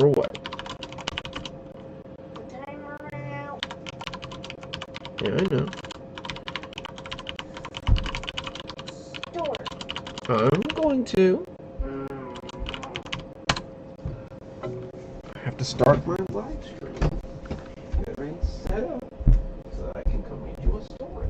For what? The timer ran out. Yeah, I know. Store. I'm going to. I have to start my live stream. Get everything set up so that I can come read you a story.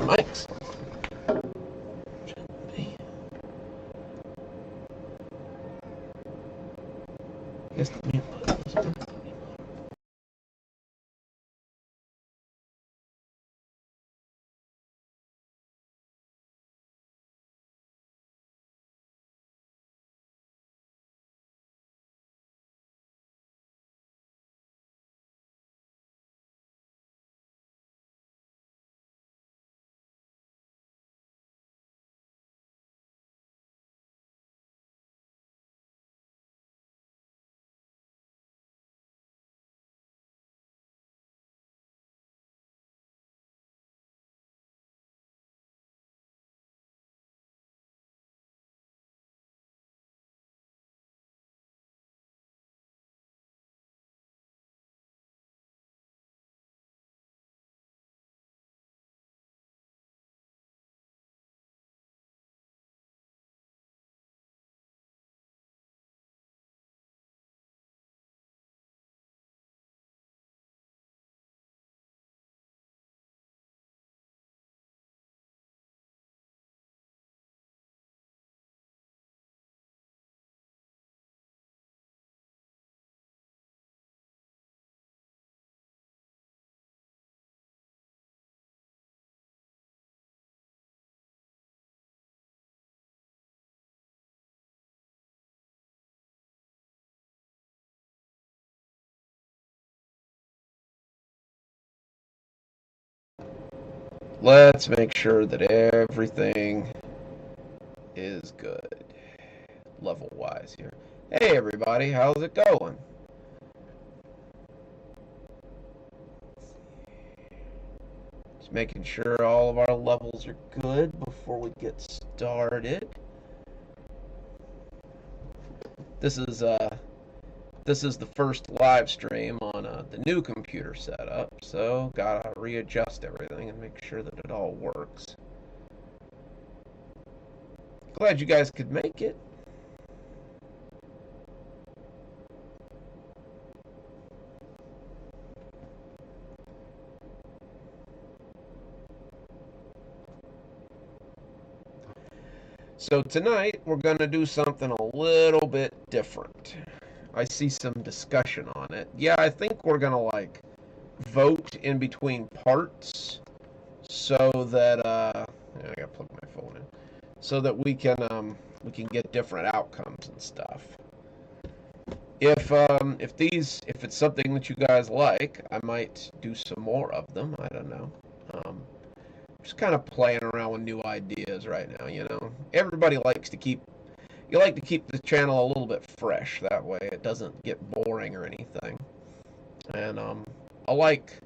mics. Guess the mute button doesn't work. Let's make sure that everything is good level wise here. Hey everybody, how's it going? Just making sure all of our levels are good before we get started. This is the first live stream on the new computer setup, so gotta readjust everything and make sure that it all works. Glad you guys could make it. So tonight we're gonna do something a little bit different. I see some discussion on it. Yeah, I think we're gonna like vote in between parts so that I gotta plug my phone in so that we can get different outcomes and stuff. If it's something that you guys like, I might do some more of them. I don't know. Just kind of playing around with new ideas right now. You know, everybody likes to keep. You like to keep the channel a little bit fresh. That way, it doesn't get boring or anything. And I like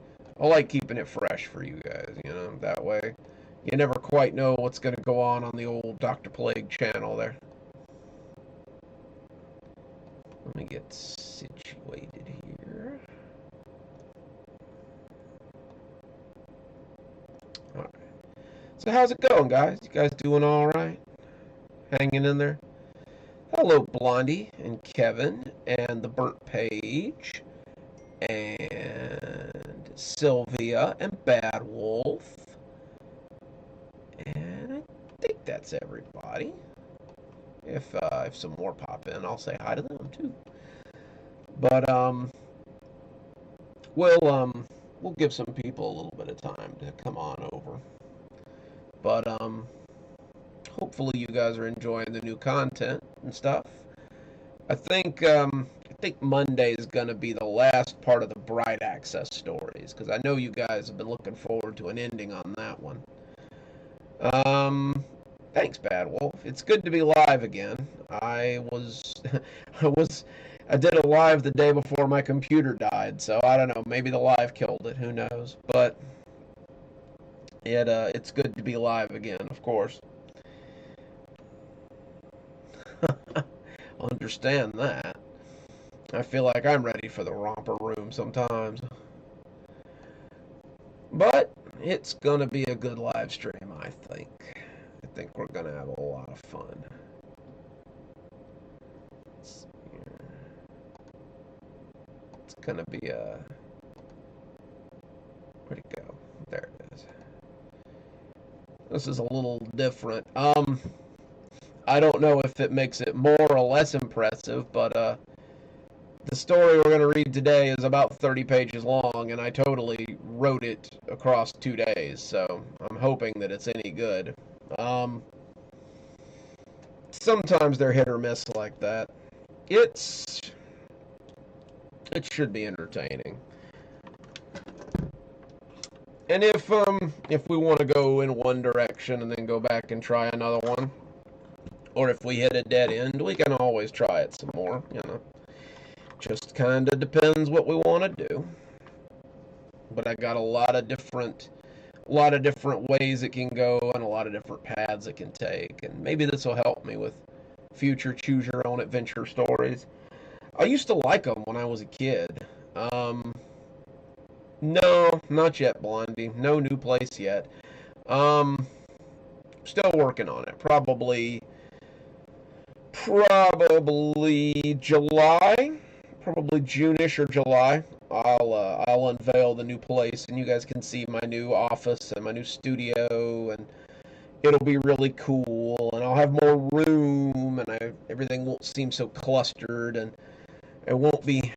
keeping it fresh for you guys. You know, that way, you never quite know what's going to go on the old Dr. Plague channel there. Let me get situated here. All right. So how's it going, guys? You guys doing all right? Hanging in there? Hello, Blondie and Kevin and the Burnt Page and Sylvia and Bad Wolf. And I think that's everybody. If some more pop in, I'll say hi to them too. But we'll give some people a little bit of time to come on over. But hopefully you guys are enjoying the new content and stuff. I think Monday is gonna be the last part of the Bright Access stories because I know you guys have been looking forward to an ending on that one. Thanks, Bad Wolf. It's good to be live again. I did a live the day before my computer died, so I don't know. Maybe the live killed it. Who knows? But it's good to be live again, of course. Understand that. I feel like I'm ready for the romper room sometimes. But it's gonna be a good live stream, I think. I think we're gonna have a lot of fun. It's gonna be where'd it go? There it is. This is a little different. I don't know if it makes it more or less impressive, but the story we're going to read today is about 30 pages long, and I totally wrote it across 2 days, so I'm hoping that it's any good. Sometimes they're hit or miss like that. It should be entertaining. And if we want to go in one direction and then go back and try another one, or if we hit a dead end, we can always try it some more, you know. Just kind of depends what we want to do. But I got a lot of different ways it can go and a lot of different paths it can take, and maybe this will help me with future choose your own adventure stories. I used to like them when I was a kid. No, not yet, Blondie. No new place yet. Um, Still working on it. Probably July, probably June-ish or July. I'll unveil the new place, and you guys can see my new office and my new studio, and it'll be really cool. And I'll have more room, and everything won't seem so clustered, and I won't be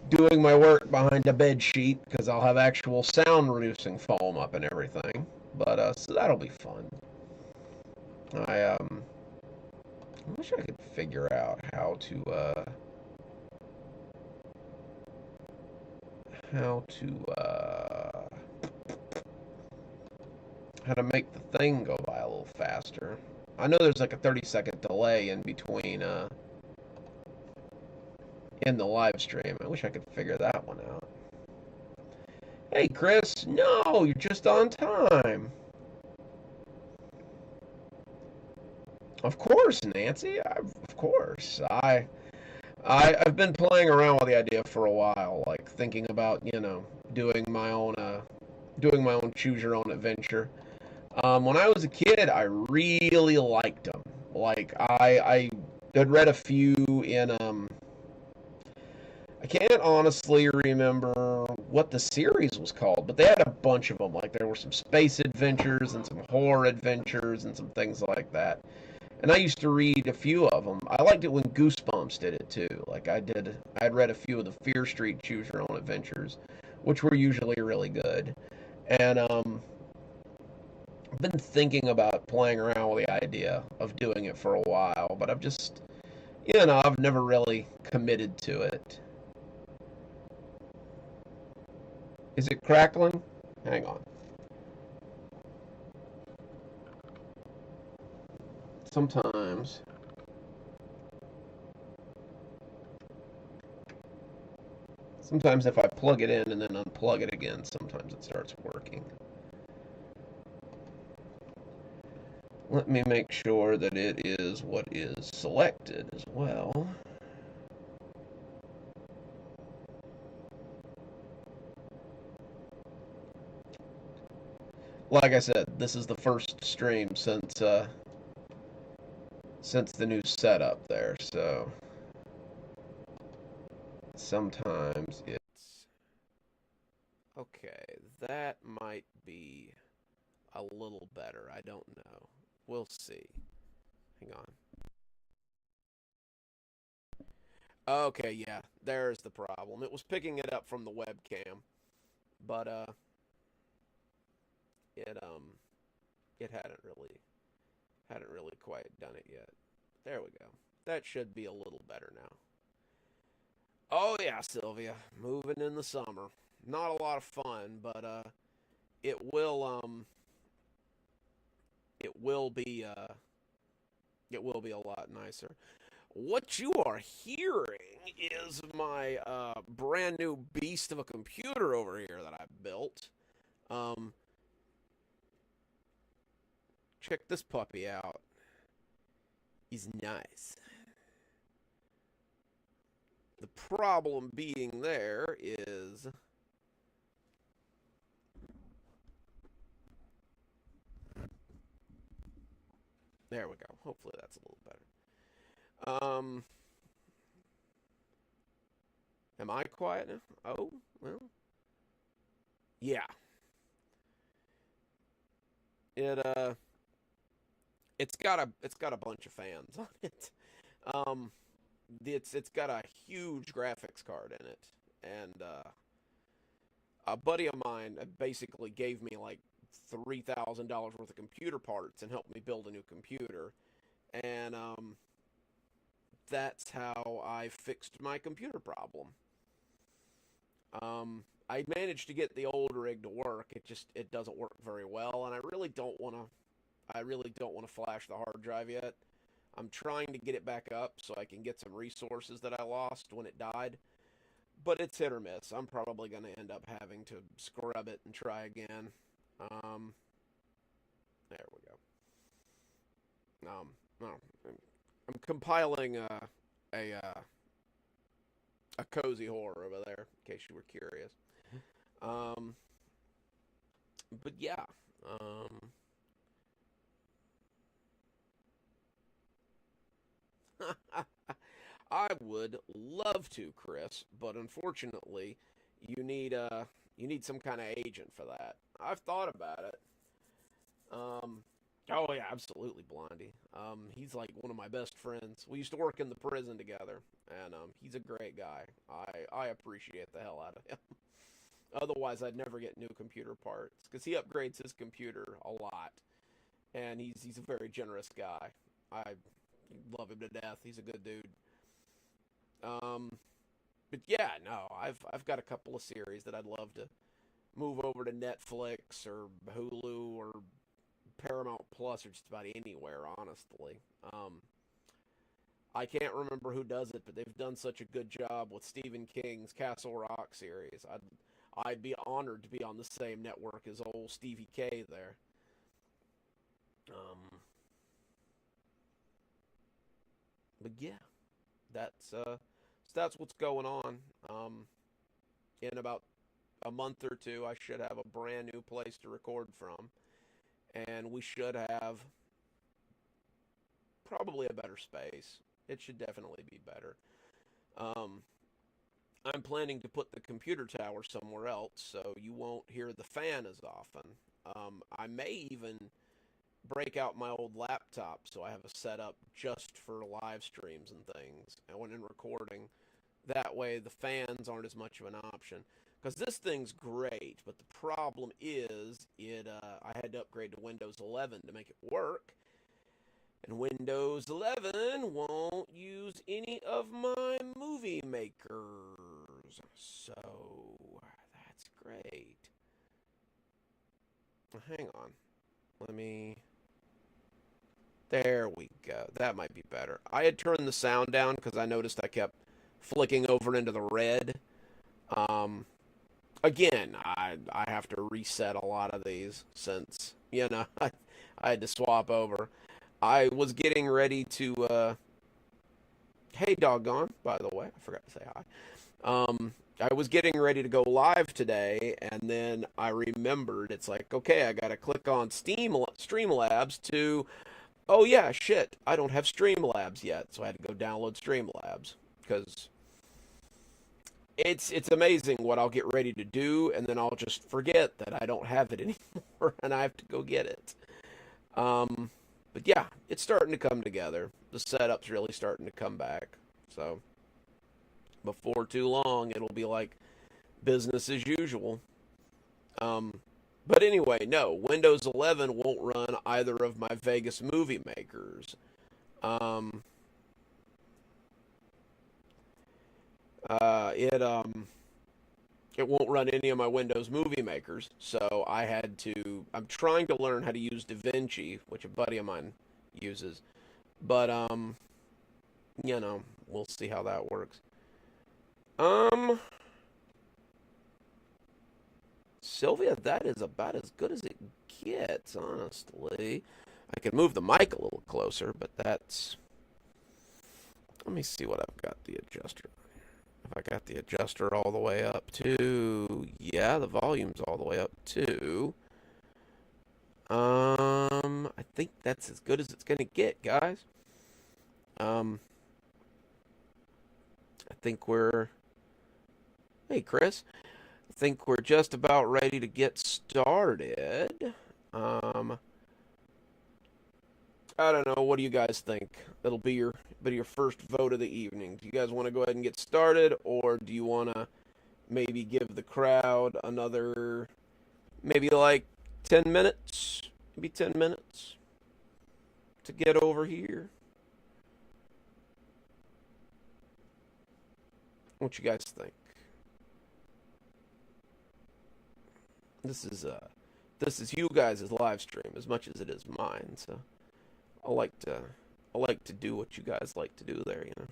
doing my work behind a bed sheet because I'll have actual sound reducing foam up and everything. But so that'll be fun. I wish I could figure out how to how to how to make the thing go by a little faster. I know there's like a 30-second delay in between in the live stream. I wish I could figure that one out. Hey Chris, no, you're just on time. Of course, Nancy. Of course. I've been playing around with the idea for a while, like thinking about, you know, doing my own choose your own adventure. When I was a kid, I really liked them. Like I had read a few in I can't honestly remember what the series was called, but they had a bunch of them. Like there were some space adventures and some horror adventures and some things like that. And I used to read a few of them. I liked it when Goosebumps did it too. Like I'd read a few of the Fear Street Choose Your Own Adventures, which were usually really good. And I've been thinking about playing around with the idea of doing it for a while, but I've never really committed to it. Is it crackling? Hang on. Sometimes if I plug it in and then unplug it again, sometimes it starts working. Let me make sure that it is what is selected as well. Like I said, this is the first stream since the new setup there, so sometimes it's okay. That might be a little better. I don't know. We'll see. Hang on. Okay, yeah, there's the problem. It was picking it up from the webcam, but it it hadn't really quite done it yet. There we go. That should be a little better now. Oh yeah, Sylvia, moving in the summer. Not a lot of fun, but it will it will be uh it will be a lot nicer. What you are hearing is my brand new beast of a computer over here that I built. Um, Check this puppy out. He's nice. The problem being there is there we go. Hopefully that's a little better. Am I quiet now? Oh, well. Yeah. It It's got a bunch of fans on it. Um, it's got a huge graphics card in it, and a buddy of mine basically gave me like $3,000 worth of computer parts and helped me build a new computer, and that's how I fixed my computer problem. I managed to get the old rig to work. It doesn't work very well, and I really don't want to flash the hard drive yet. I'm trying to get it back up so I can get some resources that I lost when it died, but it's hit or miss. I'm probably going to end up having to scrub it and try again. Um, there we go. No, I'm compiling a cozy horror over there, in case you were curious. Um, but yeah, um, I would love to, Chris, but unfortunately, you need you need some kind of agent for that. I've thought about it. Um, oh yeah, absolutely, Blondie. He's like one of my best friends. We used to work in the prison together, and he's a great guy. I appreciate the hell out of him. Otherwise, I'd never get new computer parts because he upgrades his computer a lot, and he's a very generous guy. I love him to death. He's a good dude. Um, but yeah, no, I've got a couple of series that I'd love to move over to Netflix or Hulu or Paramount Plus or just about anywhere, honestly. I can't remember who does it, but they've done such a good job with Stephen King's Castle Rock series. I'd be honored to be on the same network as old Stevie K there. Um, but yeah, that's that's what's going on. In about a month or two, I should have a brand new place to record from, and we should have probably a better space. It should definitely be better. Um, I'm planning to put the computer tower somewhere else so you won't hear the fan as often. I may even break out my old laptop so I have a setup just for live streams and things and when in recording. That way the fans aren't as much of an option. Because this thing's great, but the problem is I had to upgrade to Windows 11 to make it work. And Windows 11 won't use any of my movie makers. So that's great. Hang on. Let me. There we go. That might be better. I had turned the sound down because I noticed I kept flicking over into the red. Um, Again, I have to reset a lot of these since I had to swap over. I was getting ready to hey doggone, by the way, I forgot to say hi. I was getting ready to go live today, and then I remembered it's like, okay, I gotta click on Streamlabs to. Oh yeah, shit, I don't have Streamlabs yet, so I had to go download Streamlabs because it's amazing what I'll get ready to do, and then I'll just forget that I don't have it anymore, and I have to go get it. Um, but yeah, it's starting to come together. The setup's really starting to come back. So before too long, it'll be like business as usual. Um, but anyway, no, Windows 11 won't run either of my Vegas movie makers. Um, it won't run any of my Windows movie makers, so I had to. I'm trying to learn how to use DaVinci, which a buddy of mine uses, but we'll see how that works. Um, Sylvia, that is about as good as it gets, honestly. I can move the mic a little closer, but that's. Let me see what I've got the adjuster. If I got the adjuster all the way up to. Yeah, the volume's all the way up to. I think that's as good as it's gonna get, guys. Um, I think we're. Hey, Chris. I think we're just about ready to get started. Um, I don't know. What do you guys think? That'll be your first vote of the evening. Do you guys want to go ahead and get started, or do you want to maybe give the crowd another maybe like 10 minutes? Maybe 10 minutes to get over here. What you guys think? This is you guys' live stream as much as it is mine, so I like to I like to do what you guys like to do there, you know.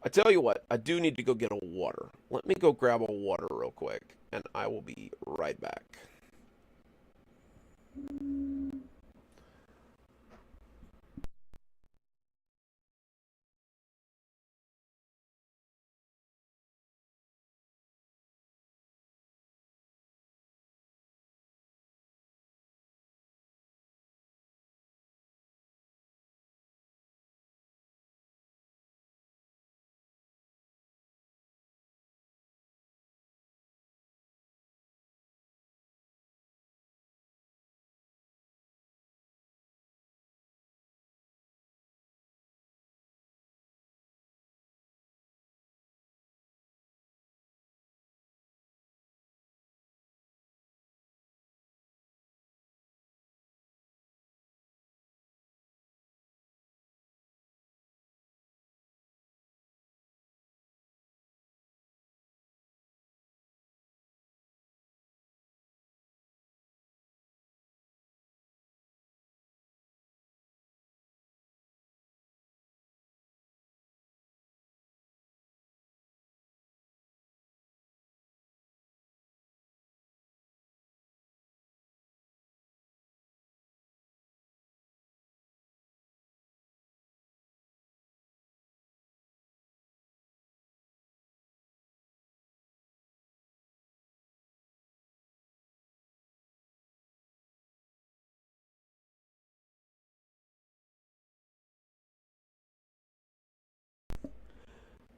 I tell you what, I do need to go get a water. Let me go grab a water real quick, and I will be right back.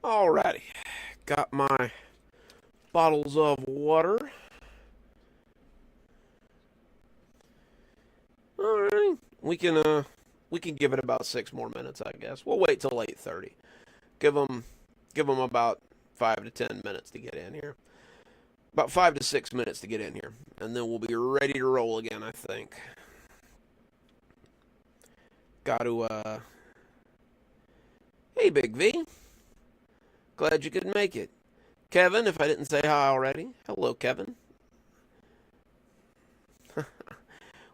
Alrighty, got my bottles of water. All right, we can give it about 6 more minutes, I guess. We'll wait till 8:30. Give them about 5 to 10 minutes to get in here. About 5 to 6 minutes to get in here, and then we'll be ready to roll again. I think. Got to Hey, Big V. Glad you could make it. Kevin, if I didn't say hi already, hello, Kevin.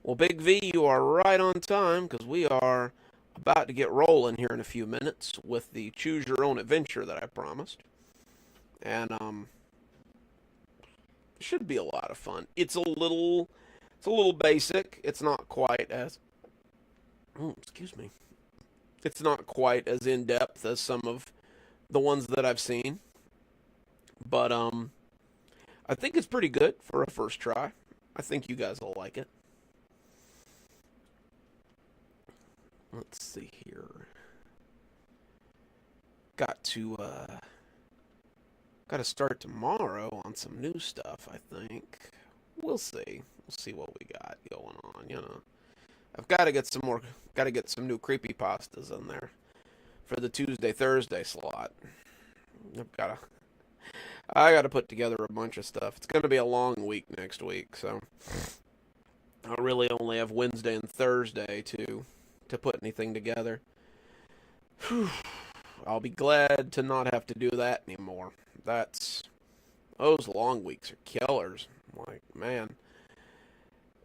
Well, Big V, you are right on time because we are about to get rolling here in a few minutes with the Choose Your Own Adventure that I promised. And it should be a lot of fun. It's a little basic. It's not quite as excuse me. It's not quite as in depth as some of the ones that I've seen. But I think it's pretty good for a first try. I think you guys will like it. Let's see here. Got to start tomorrow on some new stuff, I think. We'll see. We'll see what we got going on, you know. I've got to get some new creepypastas in there for the Tuesday Thursday slot. I got to put together a bunch of stuff. It's going to be a long week next week, so I really only have Wednesday and Thursday to put anything together. Whew. I'll be glad to not have to do that anymore. Those long weeks are killers. Like, man.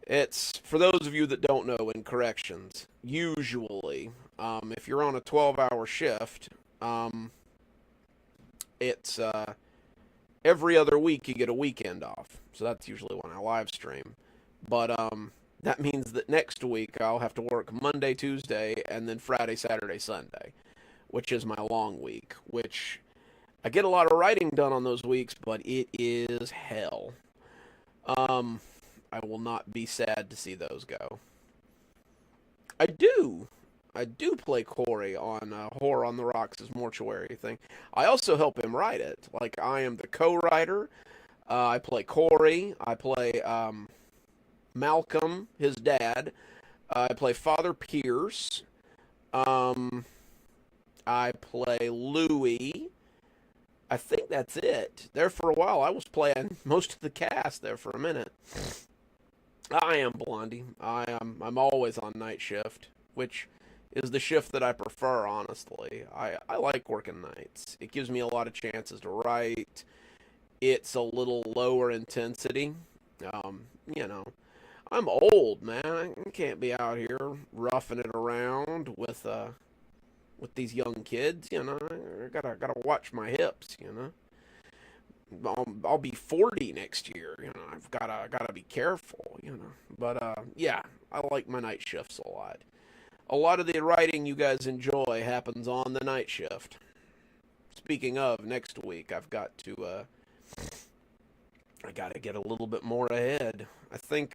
It's, for those of you that don't know, in corrections, usually, if you're on a 12-hour shift, it's every other week you get a weekend off. So that's usually when I live stream. But that means that next week I'll have to work Monday, Tuesday, and then Friday, Saturday, Sunday, which is my long week, which I get a lot of writing done on those weeks, but it is hell. I will not be sad to see those go. I do play Corey on Horror on the Rocks' Mortuary thing. I also help him write it. Like, I am the co-writer. I play Corey. I play Malcolm, his dad. I play Father Pierce. Um, I play Louie. I think that's it. There for a while, I was playing most of the cast there for a minute. I am Blondie. I'm always on night shift, which is the shift that I prefer, honestly. I like working nights. It gives me a lot of chances to write. It's a little lower intensity. Um, you know, I'm old, man. I can't be out here roughing it around with these young kids. I gotta watch my hips. I'll be 40 next year. I've gotta be careful. But yeah, I like my night shifts a lot. A lot of the writing you guys enjoy happens on the night shift. Speaking of, next week I gotta get a little bit more ahead. I think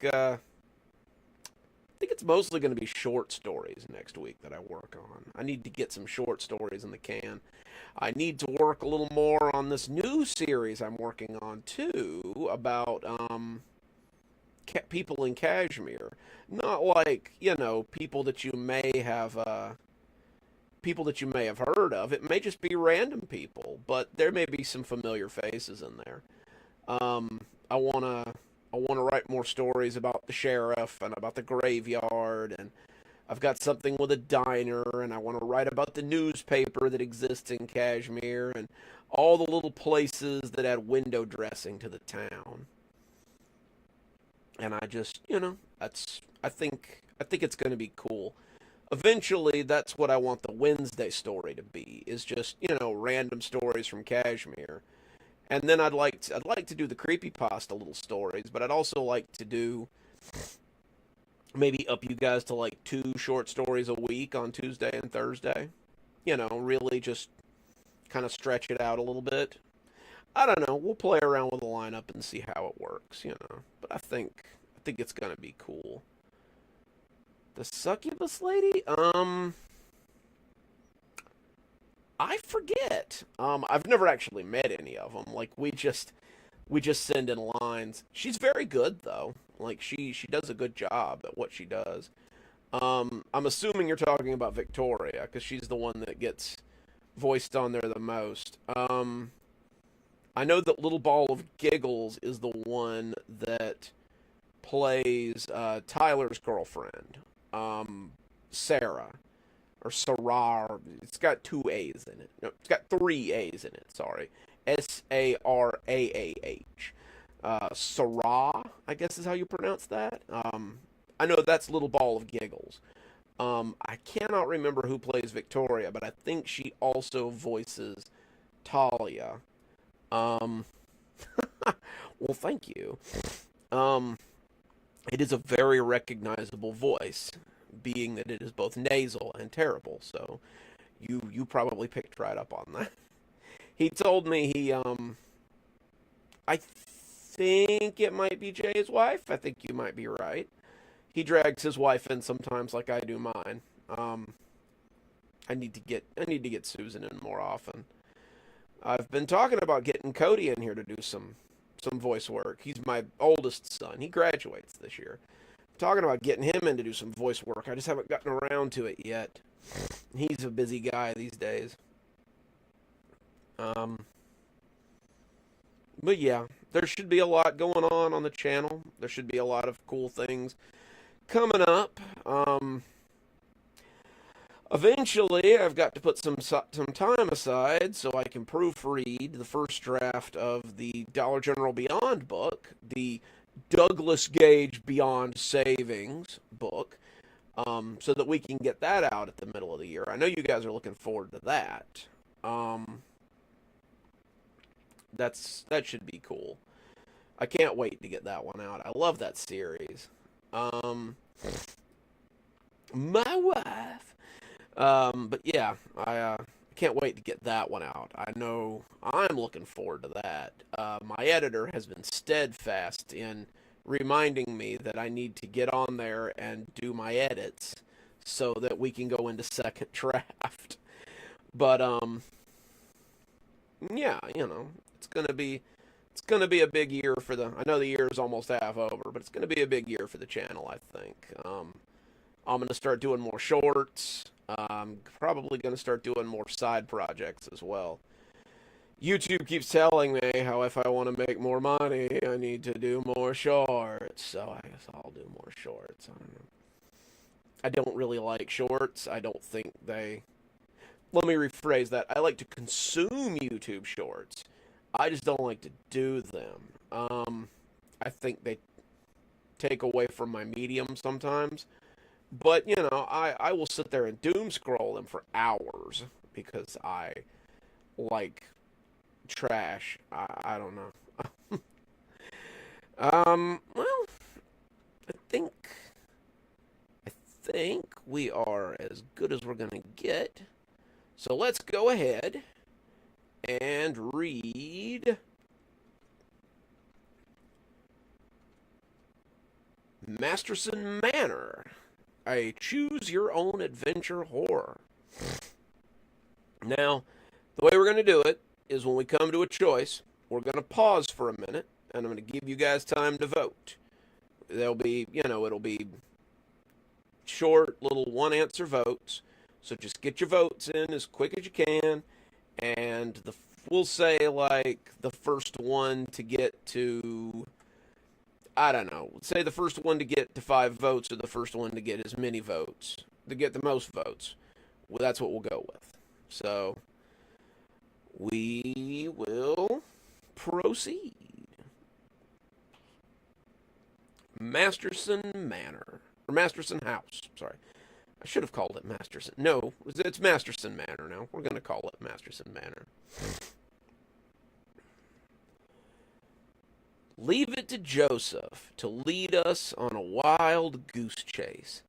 it's mostly going to be short stories next week that I work on. I need to get some short stories in the can. I need to work a little more on this new series I'm working on too about people in Kashmir. Not like people that you may have heard of. It may just be random people, but there may be some familiar faces in there. I wanna write more stories about the sheriff and about the graveyard, and I've got something with a diner, and I want to write about the newspaper that exists in Kashmir and all the little places that add window dressing to the town. And I just, I think it's going to be cool. Eventually, that's what I want the Wednesday story to be, is just, random stories from Kashmir. And then I'd like to do the creepypasta little stories, but I'd also like to do maybe up you guys to like 2 short stories a week on Tuesday and Thursday. Really just kind of stretch it out a little bit. I don't know. We'll play around with the lineup and see how it works. But I think it's gonna be cool. The succubus lady? I forget. I've never actually met any of them. Like we just send in lines. She's very good though. Like she does a good job at what she does. I'm assuming you're talking about Victoria because she's the one that gets voiced on there the most. I know that Little Ball of Giggles is the one that plays Tyler's girlfriend, Sarah or Sarah. It's got 2 A's in it. No, it's got 3 A's in it. Sorry, Saraah. Sarah, I guess is how you pronounce that. I know that's Little Ball of Giggles. I cannot remember who plays Victoria, but I think she also voices Talia. Um, well, thank you. Um, it is a very recognizable voice, being that it is both nasal and terrible. So you probably picked right up on that. He told me I think it might be Jay's wife. I think you might be right. He drags his wife in sometimes, like I do mine. I need to get Susan in more often. I've been talking about getting Cody in here to do some voice work. He's my oldest son. He graduates this year. Talking about getting him in to do some voice work. I just haven't gotten around to it yet. He's a busy guy these days. But yeah, there should be a lot going on the channel. There should be a lot of cool things coming up. Eventually, I've got to put some time aside so I can proofread the first draft of the Dollar General Beyond book, the Douglas Gage Beyond Savings book, so that we can get that out at the middle of the year. I know you guys are looking forward to that. That should be cool. I can't wait to get that one out. I love that series. My wife. But yeah, I can't wait to get that one out. I know I'm looking forward to that. My editor has been steadfast in reminding me that I need to get on there and do my edits so that we can go into second draft. But yeah, it's gonna be a big year for the. I know the year is almost half over, but it's gonna be a big year for the channel. I think. I'm going to start doing more shorts. I'm probably going to start doing more side projects as well. YouTube keeps telling me how if I want to make more money, I need to do more shorts. So I guess I'll do more shorts. I don't know. I don't really like shorts. I don't think they... Let me rephrase that. I like to consume YouTube shorts. I just don't like to do them. I think they take away from my medium sometimes. But, you know, I will sit there and doom scroll them for hours because I like trash. I don't know. Well, I think we are as good as we're going to get. So let's go ahead and read Masterson Manor, a choose-your-own-adventure horror. Now, the way we're going to do it is when we come to a choice, we're going to pause for a minute, and I'm going to give you guys time to vote. There'll be, you know, it'll be short, little one-answer votes. So just get your votes in as quick as you can, and we'll say, like, the first one to get to, I don't know, say the first one to get to 5 votes or the first one to get as many votes, to get the most votes. Well, that's what we'll go with. So we will proceed. Masterson Manor, or Masterson House, sorry. I should have called it Masterson. No, it's Masterson Manor now. We're going to call it Masterson Manor. Leave it to Joseph to lead us on a wild goose chase.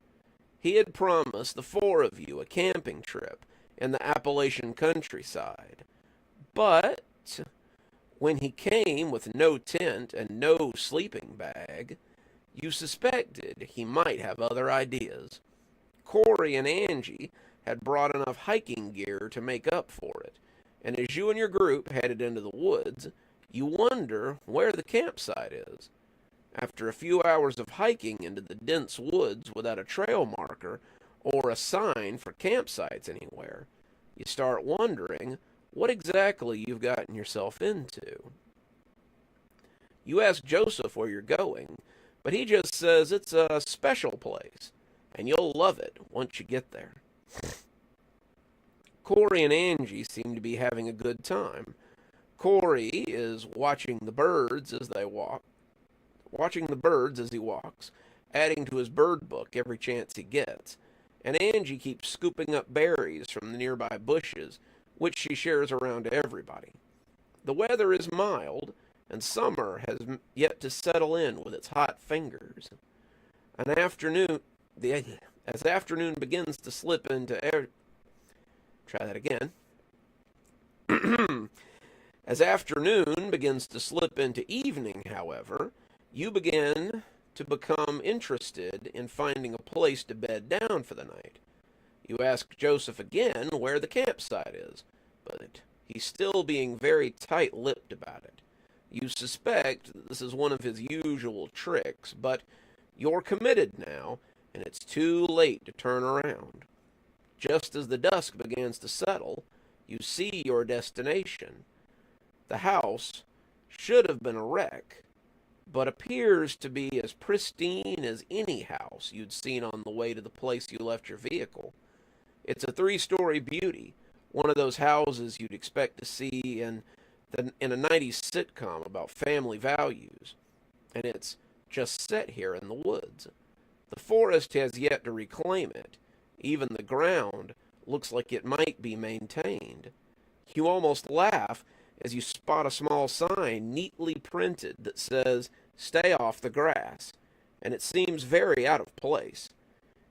He had promised the 4 of you a camping trip in the Appalachian countryside. But when he came with no tent and no sleeping bag, you suspected he might have other ideas. Corey and Angie had brought enough hiking gear to make up for it, and as you and your group headed into the woods, you wonder where the campsite is. After a few hours of hiking into the dense woods without a trail marker or a sign for campsites anywhere, you start wondering what exactly you've gotten yourself into. You ask Joseph where you're going, but he just says it's a special place, and you'll love it once you get there. Corey and Angie seem to be having a good time. Corey is watching the birds as he walks, adding to his bird book every chance he gets, and Angie keeps scooping up berries from the nearby bushes, which she shares around to everybody. The weather is mild, and summer has yet to settle in with its hot fingers. As afternoon begins to slip into As afternoon begins to slip into evening, however, you begin to become interested in finding a place to bed down for the night. You ask Joseph again where the campsite is, but he's still being very tight-lipped about it. You suspect that this is one of his usual tricks, but you're committed now, and it's too late to turn around. Just as the dusk begins to settle, you see your destination. The house should have been a wreck, but appears to be as pristine as any house you'd seen on the way to the place you left your vehicle. It's a 3-story beauty, one of those houses you'd expect to see in a 90s sitcom about family values, and it's just set here in the woods. The forest has yet to reclaim it. Even the ground looks like it might be maintained. You almost laugh as you spot a small sign neatly printed that says, "Stay off the grass," and it seems very out of place.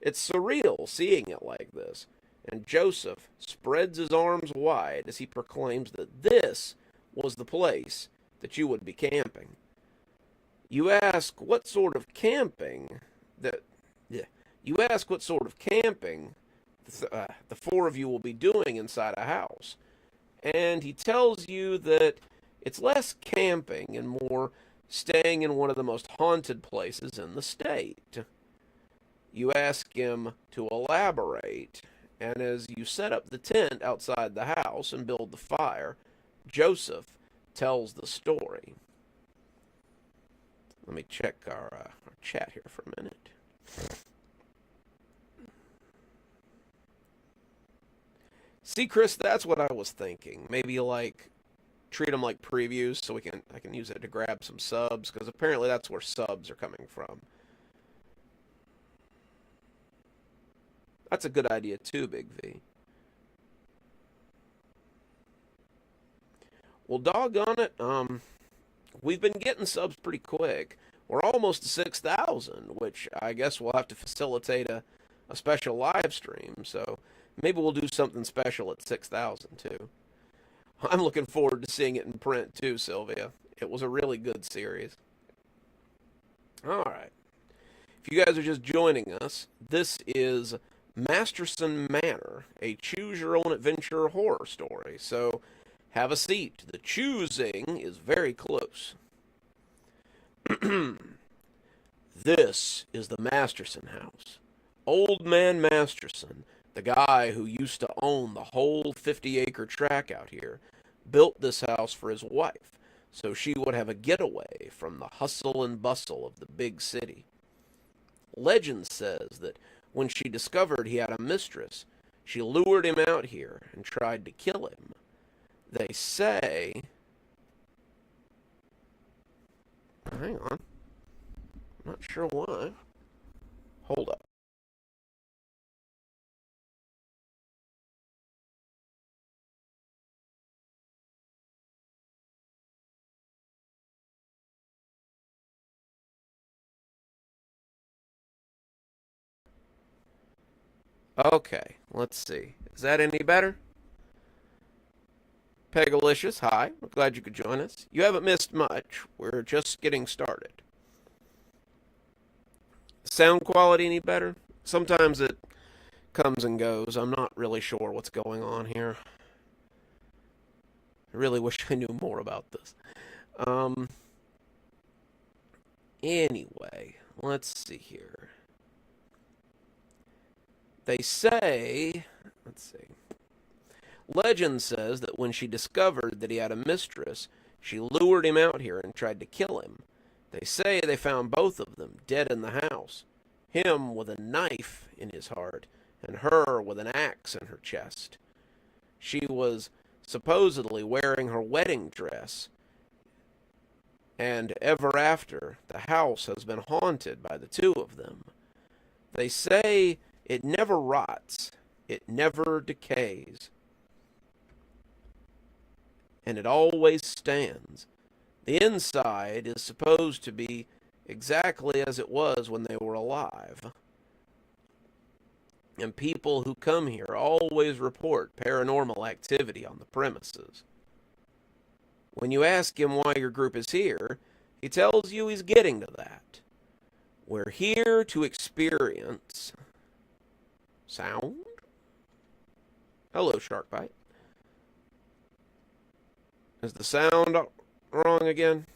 It's surreal seeing it like this, and Joseph spreads his arms wide as he proclaims that this was the place that you would be camping. You ask what sort of camping the 4 of you will be doing inside a house, and he tells you that it's less camping and more staying in one of the most haunted places in the state. You ask him to elaborate, and as you set up the tent outside the house and build the fire, Joseph tells the story. Let me check our chat here for a minute. See, Chris, that's what I was thinking. Maybe like treat them like previews so I can use it to grab some subs because apparently that's where subs are coming from. That's a good idea too, Big V. Well, doggone it, we've been getting subs pretty quick. We're almost to 6,000, which I guess we'll have to facilitate a special live stream. So maybe we'll do something special at 6,000 too. I'm looking forward to seeing it in print too, Sylvia. It was a really good series. All right. If you guys are just joining us, this is Masterson Manor, a choose your own adventure horror story. So have a seat. The choosing is very close. This is the Masterson House. Old Man Masterson, the guy who used to own the whole 50-acre tract out here, built this house for his wife so she would have a getaway from the hustle and bustle of the big city. Legend says that when she discovered he had a mistress, she lured him out here and tried to kill him. They say... Hang on. I'm not sure why. Hold up. Okay, let's see. Is that any better? Pegalicious, hi. We're glad you could join us. You haven't missed much. We're just getting started. Sound quality any better? Sometimes it comes and goes. I'm not really sure what's going on here. I really wish I knew more about this. Anyway, let's see here. They say, let's see. Legend says that when she discovered that he had a mistress, she lured him out here and tried to kill him. They say they found both of them dead in the house. Him with a knife in his heart, and her with an axe in her chest. She was supposedly wearing her wedding dress, and ever after, the house has been haunted by the two of them. They say it never rots, it never decays, and it always stands. The inside is supposed to be exactly as it was when they were alive. And people who come here always report paranormal activity on the premises. When you ask him why your group is here, he tells you he's getting to that. We're here to experience sound. Hello, Sharkbite. Is the sound wrong again?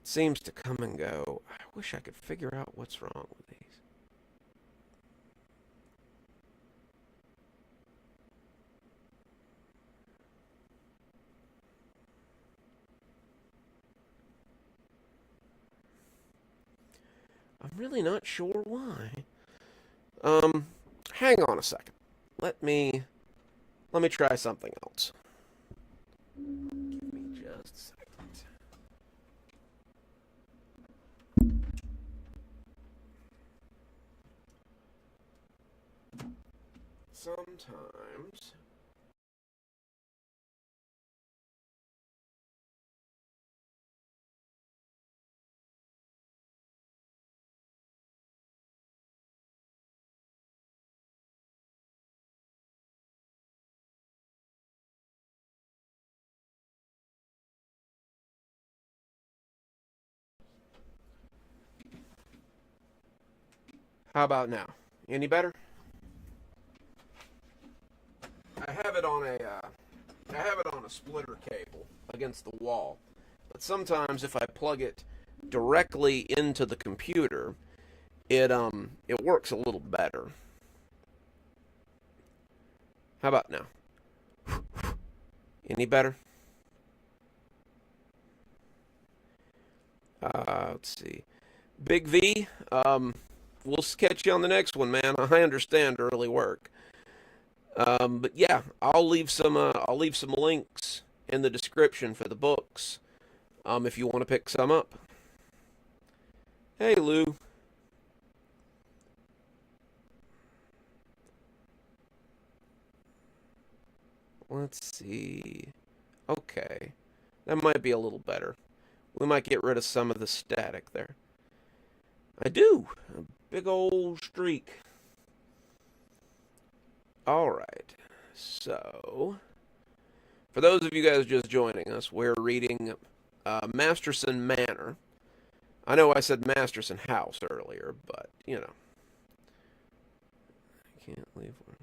It seems to come and go. I wish I could figure out what's wrong with these. I'm really not sure why. Hang on a second. Let me try something else. Give me just a second. Sometimes how about now? Any better? I have it on a splitter cable against the wall. But sometimes if I plug it directly into the computer, it works a little better. How about now? Any better? Let's see. Big V, we'll catch you on the next one, man. I understand early work. But yeah, I'll leave some links in the description for the books. If you want to pick some up. Hey, Lou. Let's see. Okay. That might be a little better. We might get rid of some of the static there. I do. A big old streak. Alright. So, for those of you guys just joining us, we're reading Masterson Manor. I know I said Masterson House earlier, but, you know. I can't leave one.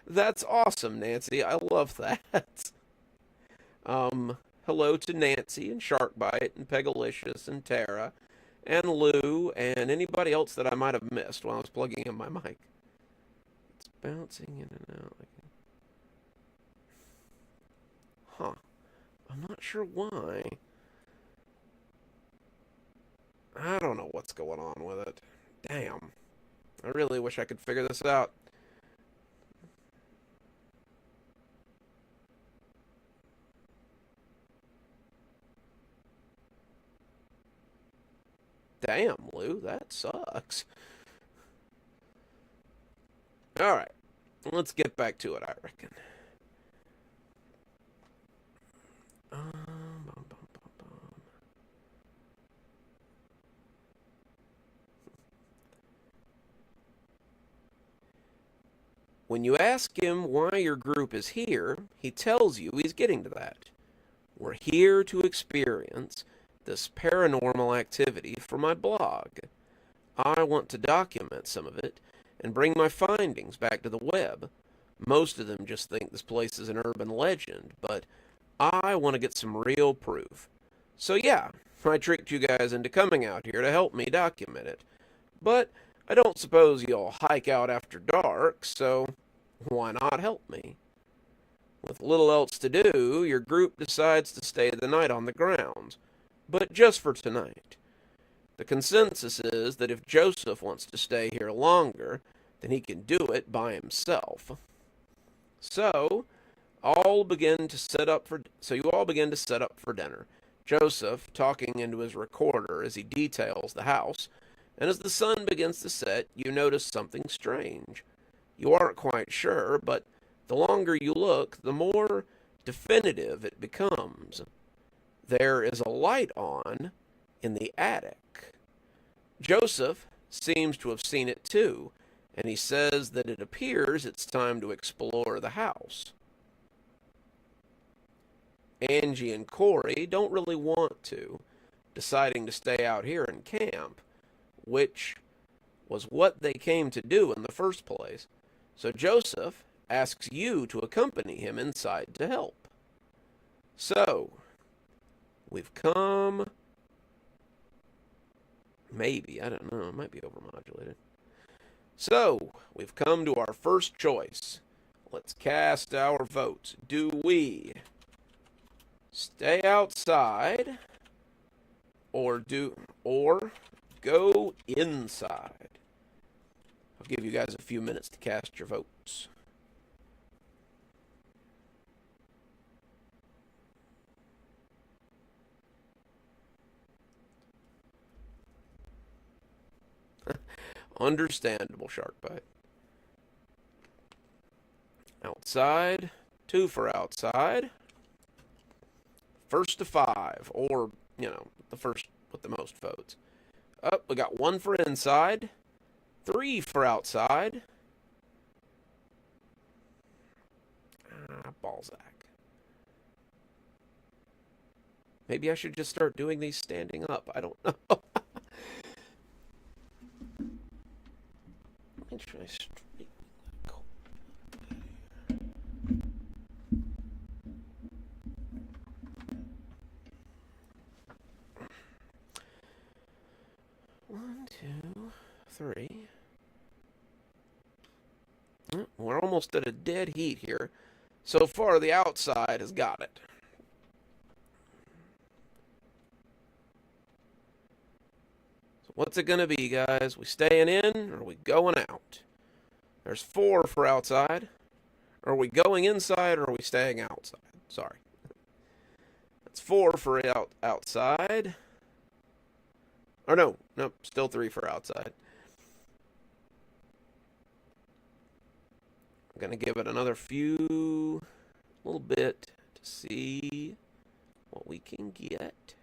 That's awesome, Nancy. I love that. Hello to Nancy and Sharkbite and Pegalicious and Tara and Lou and anybody else that I might have missed while I was plugging in my mic. It's bouncing in and out. Huh. I'm not sure why. I don't know what's going on with it. Damn. I really wish I could figure this out. Damn, Lou, that sucks. Alright, let's get back to it, I reckon. Bum, bum, bum. When you ask him why your group is here, he tells you he's getting to that. We're here to experience this paranormal activity for my blog. I want to document some of it and bring my findings back to the web. Most of them just think this place is an urban legend, but I want to get some real proof. So yeah, I tricked you guys into coming out here to help me document it. But I don't suppose you'll hike out after dark, so why not help me? With little else to do, your group decides to stay the night on the grounds, but just for tonight. The consensus is that if Joseph wants to stay here longer, then he can do it by himself. So you all begin to set up for dinner. Joseph talking into his recorder as he details the house, and as the sun begins to set, you notice something strange. You aren't quite sure, but the longer you look, the more definitive it becomes. There is a light on in the attic. Joseph seems to have seen it too, and he says that it appears it's time to explore the house. Angie and Corey don't really want to, deciding to stay out here and camp, which was what they came to do in the first place. So Joseph asks you to accompany him inside to help. So, we've come... Maybe, I don't know, it might be overmodulated. So, we've come to our first choice. Let's cast our votes. Do we stay outside or go inside? I'll give you guys a few minutes to cast your votes. Understandable, Sharkbite. Outside. 2 for outside. First to 5. Or, the first with the most votes. We got 1 for inside. 3 for outside. Balzac. Maybe I should just start doing these standing up. I don't know. Let me try straight. 3. We're almost at a dead heat here. So far, the outside has got it. So what's it going to be, guys? We staying in or are we going out? There's 4 for outside. Are we going inside or are we staying outside? Sorry. That's 4 for outside. Or no, nope, still 3 for outside. I'm going to give it another little bit to see what we can get.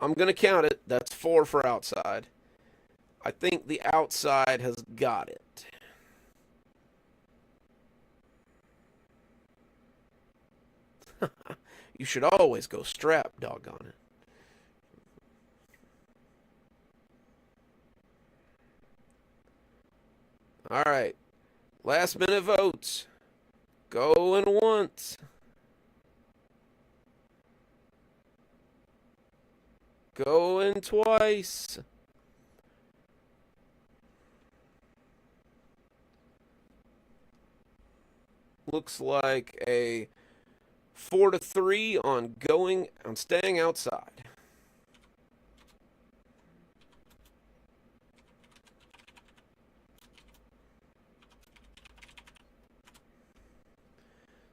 I'm going to count it. That's 4 for outside. I think the outside has got it. You should always go strap, doggone it. All right. Last minute votes. Going once. Going twice. Looks like a 4-3 on staying outside.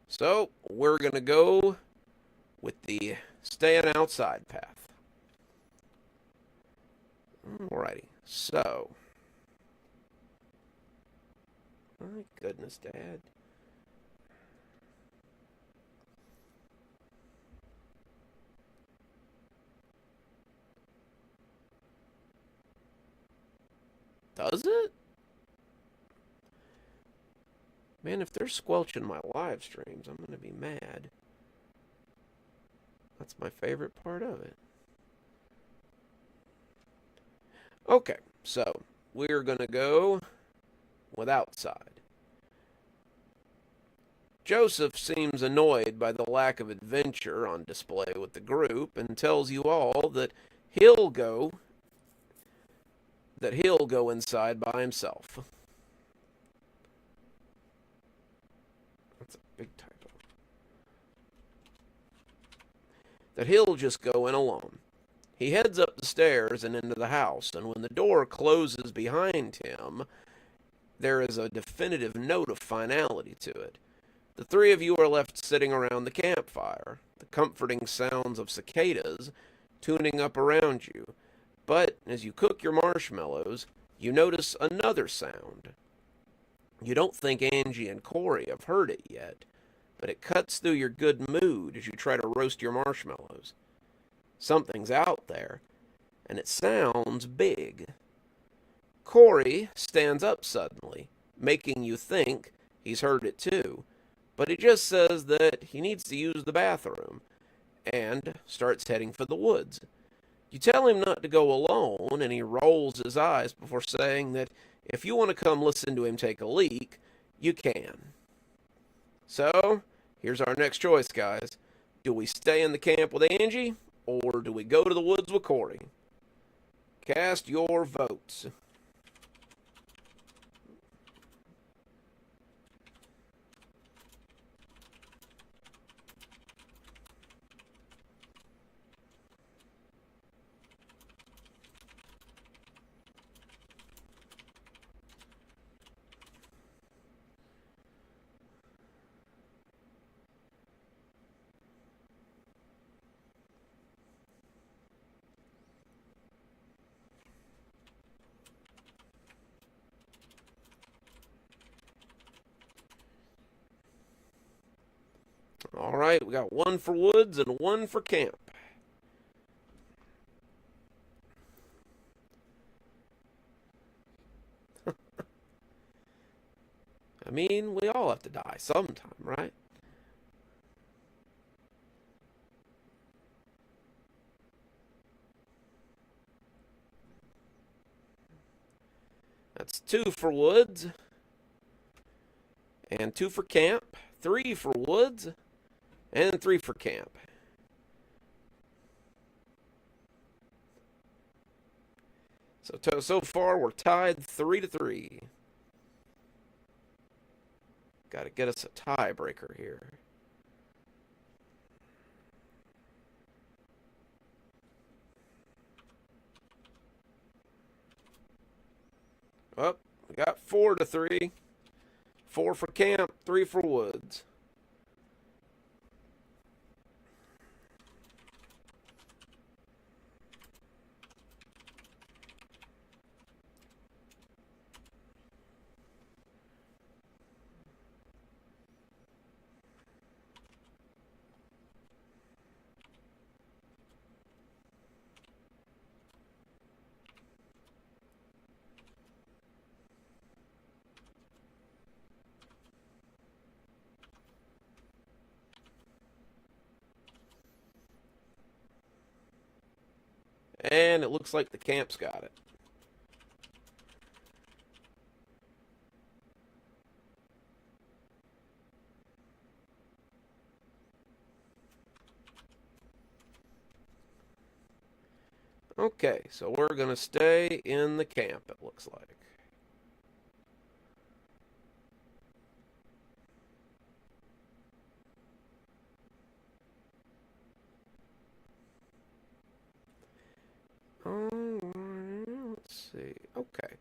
So we're going to go with the staying outside path. Alrighty, so. My goodness, Dad. Does it? Man, if they're squelching my live streams, I'm going to be mad. That's my favorite part of it. Okay, so we're going to go with outside. Joseph seems annoyed by the lack of adventure on display with the group and tells you all that he'll go inside by himself. That's a big typo. That he'll just go in alone. He heads up the stairs and into the house, and when the door closes behind him, there is a definitive note of finality to it. The 3 of you are left sitting around the campfire, the comforting sounds of cicadas tuning up around you. But as you cook your marshmallows, you notice another sound. You don't think Angie and Corey have heard it yet, but it cuts through your good mood as you try to roast your marshmallows. Something's out there, and it sounds big. Corey stands up suddenly, making you think he's heard it too, but he just says that he needs to use the bathroom, and starts heading for the woods. You tell him not to go alone, and he rolls his eyes before saying that if you want to come listen to him take a leak, you can. So, here's our next choice, guys. Do we stay in the camp with Angie, or do we go to the woods with Corey? Cast your votes. All right, we got 1 for woods and 1 for camp. I mean, we all have to die sometime, right? That's 2 for woods and 2 for camp, 3 for woods And 3 for camp. So far, we're tied 3-3. Got to get us a tiebreaker here. Oh, we got 4-3. 4 for camp, 3 for woods. And it looks like the camp's got it. Okay, so we're going to stay in the camp, it looks like. Let's see. Okay.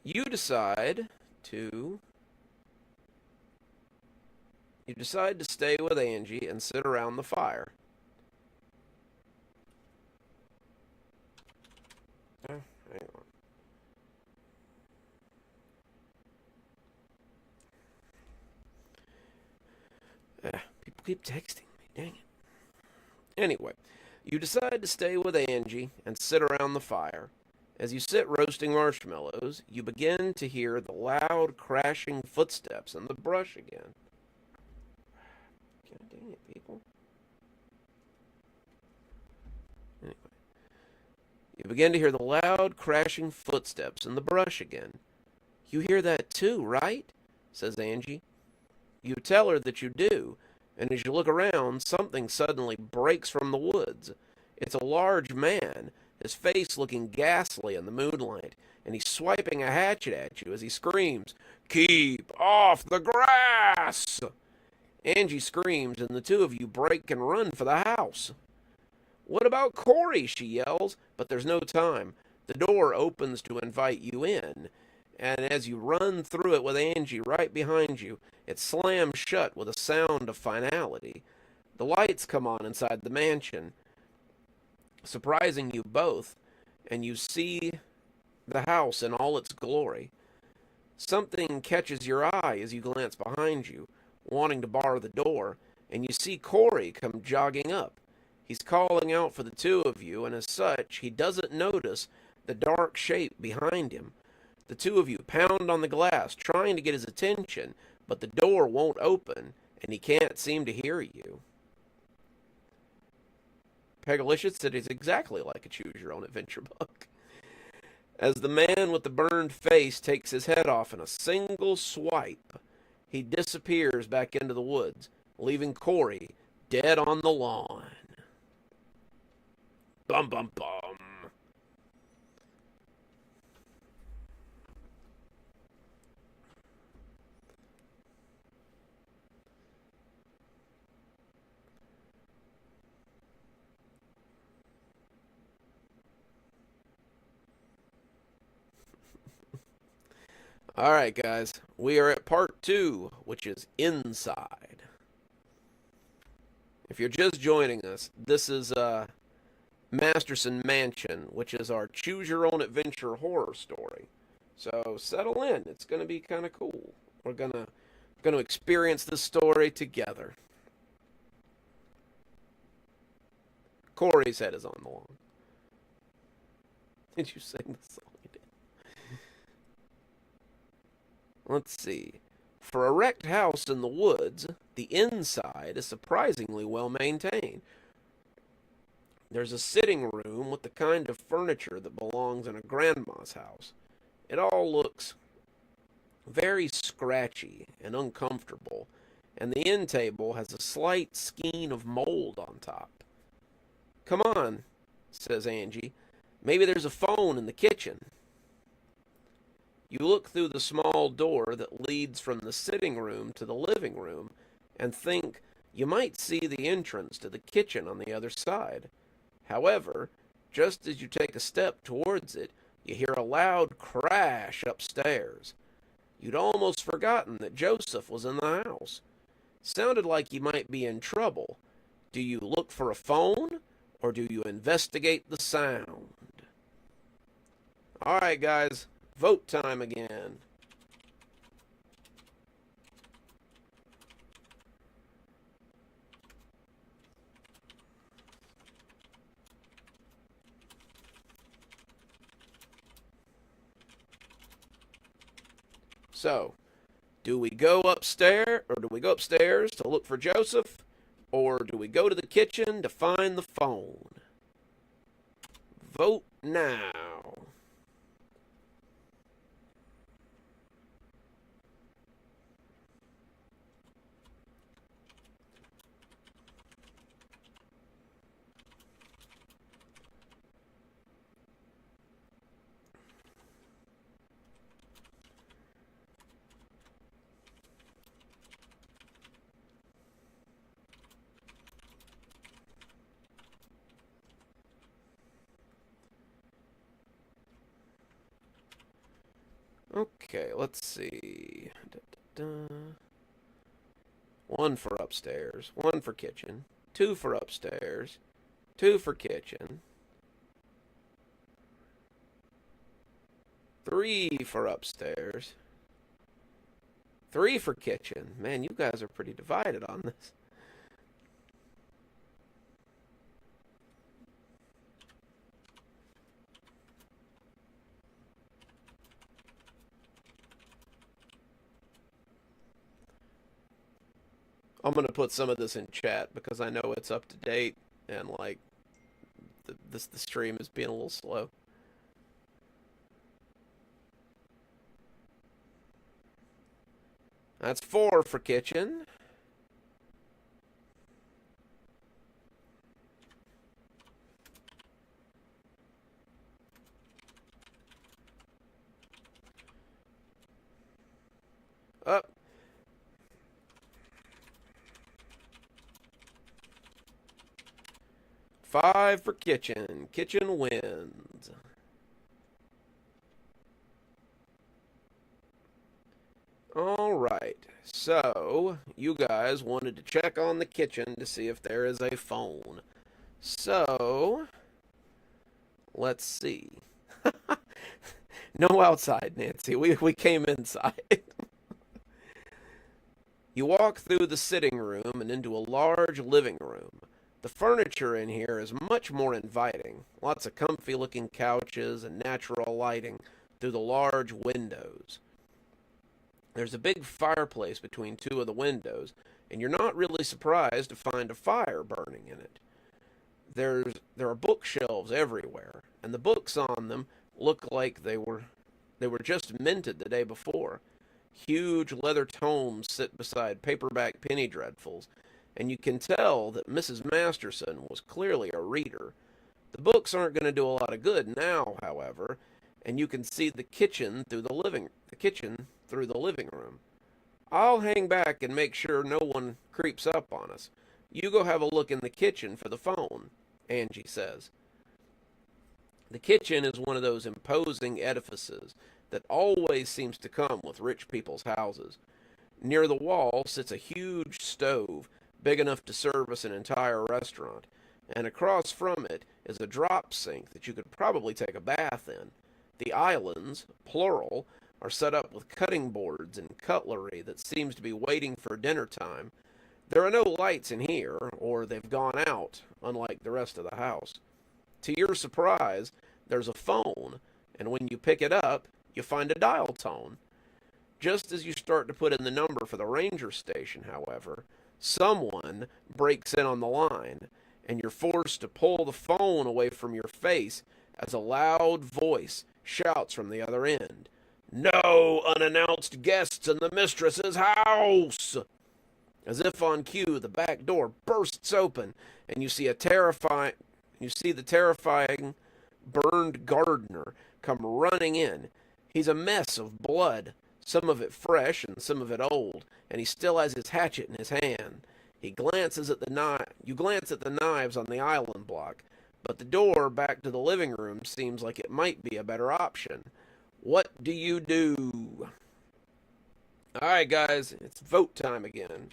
You decide to stay with Angie and sit around the fire. Oh, hang on. People keep texting me. Dang it. Anyway, you decide to stay with Angie and sit around the fire. As you sit roasting marshmallows, you begin to hear the loud crashing footsteps in the brush again. God dang it, people. Anyway, you begin to hear the loud crashing footsteps in the brush again. You hear that too, right? Says Angie. You tell her that you do, and as you look around, something suddenly breaks from the woods. It's a large man, his face looking ghastly in the moonlight, and he's swiping a hatchet at you as he screams, "Keep off the grass!" Angie screams, and the two of you break and run for the house. "What about Corey?" she yells, but there's no time. The door opens to invite you in, and as you run through it with Angie right behind you, it slams shut with a sound of finality. The lights come on inside the mansion, surprising you both, and you see the house in all its glory. Something catches your eye as you glance behind you, wanting to bar the door, and you see Corey come jogging up. He's calling out for the two of you, and as such, he doesn't notice the dark shape behind him. The two of you pound on the glass, trying to get his attention, but the door won't open, and he can't seem to hear you. Pegalicious said it's exactly like a choose-your-own-adventure book. As the man with the burned face takes his head off in a single swipe, he disappears back into the woods, leaving Corey dead on the lawn. Bum, bum, bum. All right, guys, we are at part 2, which is Inside. If you're just joining us, this is Masterson Mansion, which is our choose-your-own-adventure horror story. So settle in. It's going to be kind of cool. We're going to experience this story together. Corey's head is on the lawn. Did you sing the song? You did. Let's see. For a wrecked house in the woods, the inside is surprisingly well maintained. There's a sitting room with the kind of furniture that belongs in a grandma's house. It all looks very scratchy and uncomfortable, and the end table has a slight skein of mold on top. "Come on," says Angie. "Maybe there's a phone in the kitchen." You look through the small door that leads from the sitting room to the living room and think you might see the entrance to the kitchen on the other side. However, just as you take a step towards it, you hear a loud crash upstairs. You'd almost forgotten that Joseph was in the house. Sounded like he might be in trouble. Do you look for a phone, or do you investigate the sound? All right, guys, vote time again. So, do we go upstairs to look for Joseph, or do we go to the kitchen to find the phone? Vote now. Okay, let's see. Da, da, da. One for upstairs, one for kitchen, two for upstairs, two for kitchen, three for upstairs, three for kitchen. Man, you guys are pretty divided on this. I'm going to put some of this in chat because I know it's up to date and like the stream is being a little slow. That's four for kitchen. Up. Five for kitchen. Kitchen wins. Alright, so you guys wanted to check on the kitchen to see if there is a phone. So, let's see. No outside, Nancy. We came inside. You walk through the sitting room and into a large living room. The furniture in here is much more inviting. Lots of comfy looking couches and natural lighting through the large windows. There's a big fireplace between two of the windows, and you're not really surprised to find a fire burning in it. There are bookshelves everywhere, and the books on them look like they were just minted the day before. Huge leather tomes sit beside paperback penny dreadfuls, and you can tell that Mrs. Masterson was clearly a reader. The books aren't going to do a lot of good now, however, and you can see the kitchen through the living room. I'll hang back and make sure no one creeps up on us. You go have a look in the kitchen for the phone, Angie says. The kitchen is one of those imposing edifices that always seems to come with rich people's houses. Near the wall sits a huge stove, big enough to service an entire restaurant, and across from it is a drop sink that you could probably take a bath in. The islands, plural, are set up with cutting boards and cutlery that seems to be waiting for dinner time. There are no lights in here, or they've gone out, unlike the rest of the house. To your surprise, there's a phone, and when you pick it up, you find a dial tone. Just as you start to put in the number for the ranger station, however, someone breaks in on the line, and you're forced to pull the phone away from your face as a loud voice shouts from the other end. "No unannounced guests in the mistress's house!" As if on cue, the back door bursts open, and you see the terrifying burned gardener come running in. He's a mess of blood, some of it fresh and some of it old, and he still has his hatchet in his hand. He glances at the You glance at the knives on the island block, but the door back to the living room seems like it might be a better option. What do you do? All right, guys, it's vote time again.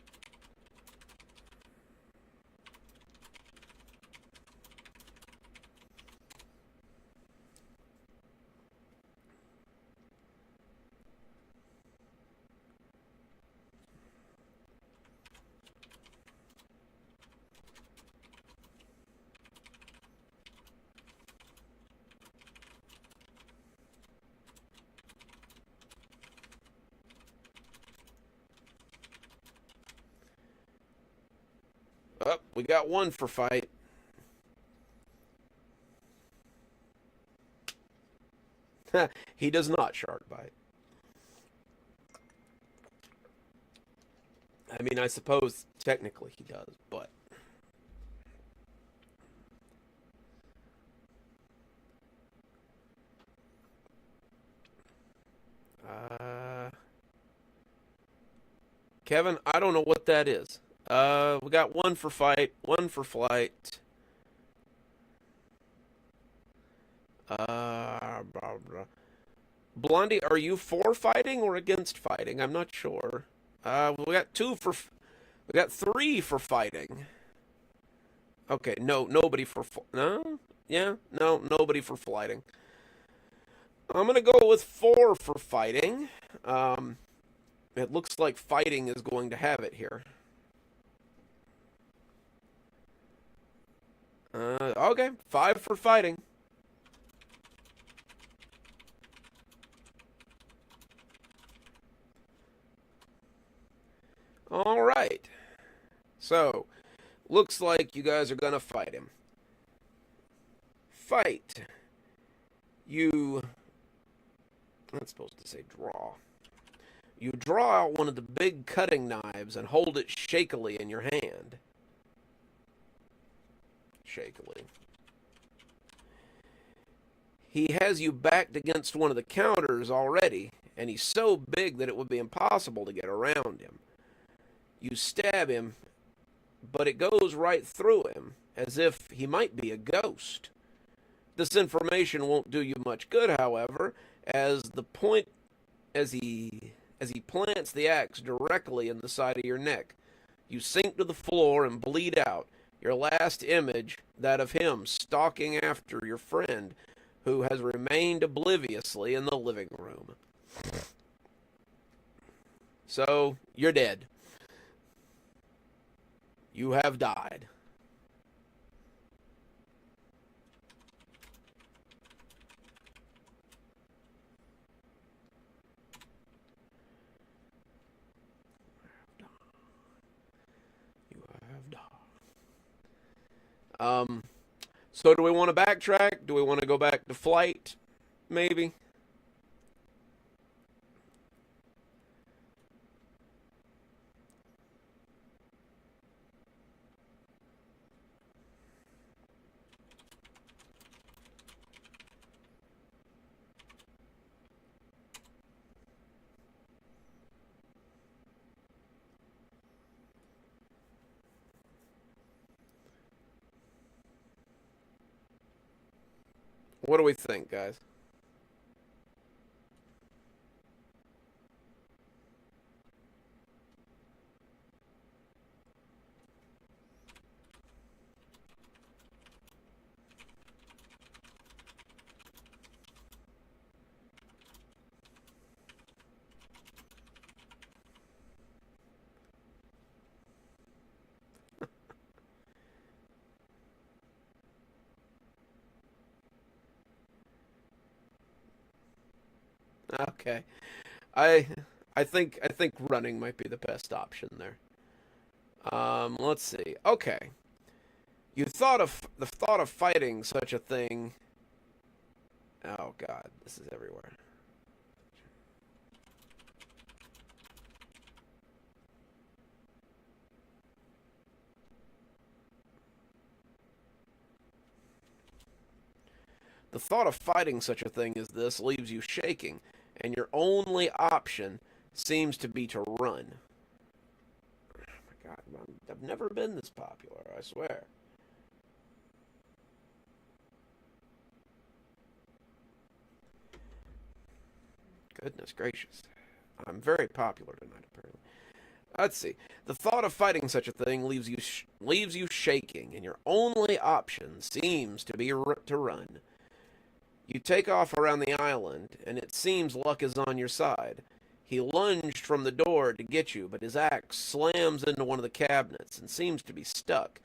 Oh, we got one for fight. He does not shark bite. I mean, I suppose technically he does, but uh, Kevin, I don't know what that is. We got one for fight, one for flight. Blah, blah. Blondie, are you for fighting or against fighting? I'm not sure. We got three for fighting. Okay, no, nobody for no, yeah, no, nobody for flighting. I'm gonna go with four for fighting. It looks like fighting is going to have it here. Okay, five for fighting. All right. So, looks like you guys are gonna fight him. Fight. You. I'm supposed to say draw. You draw out one of the big cutting knives and hold it shakily in your hand. Shakily. He has you backed against one of the counters already, and he's so big that it would be impossible to get around him. You stab him, but it goes right through him, as if he might be a ghost. This information won't do you much good, however, as he plants the axe directly in the side of your neck. You sink to the floor and bleed out. Your last image, that of him stalking after your friend, who has remained obliviously in the living room. So, you're dead. You have died. You have died. So do we want to backtrack? Do we want to go back to flight? Maybe. What do we think, guys? Okay. I I think running might be the best option there. Let's see. Okay. The thought of fighting such a thing. Oh God, this is everywhere. The thought of fighting such a thing as this leaves you shaking, and your only option seems to be to run. Oh my God, I've never been this popular, I swear. Goodness gracious. I'm very popular tonight, apparently. Let's see. The thought of fighting such a thing leaves you shaking, and your only option seems to be to run. You take off around the island, and it seems luck is on your side. He lunged from the door to get you, but his axe slams into one of the cabinets and seems to be stuck.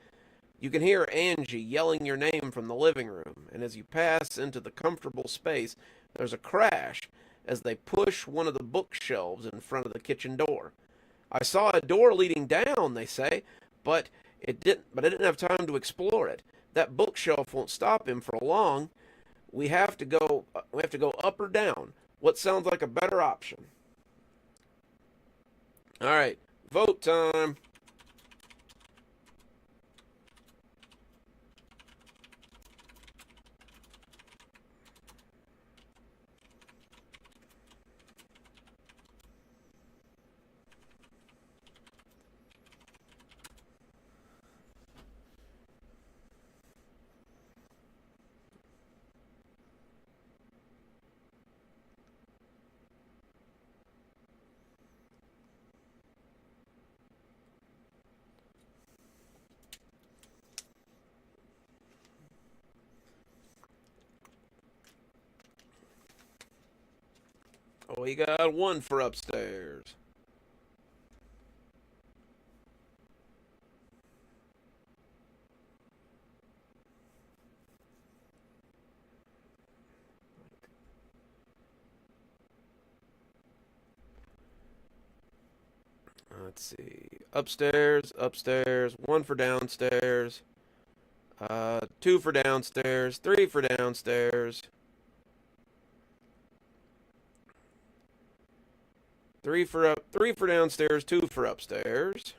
You can hear Angie yelling your name from the living room, and as you pass into the comfortable space, there's a crash as they push one of the bookshelves in front of the kitchen door. I saw a door leading down, they say, but I didn't have time to explore it. That bookshelf won't stop him for long. We have to go up or down. What sounds like a better option? All right, vote time. Oh, he got one for upstairs. Let's see. Upstairs, upstairs, one for downstairs. Two for downstairs, three for downstairs. Three for downstairs, two for upstairs.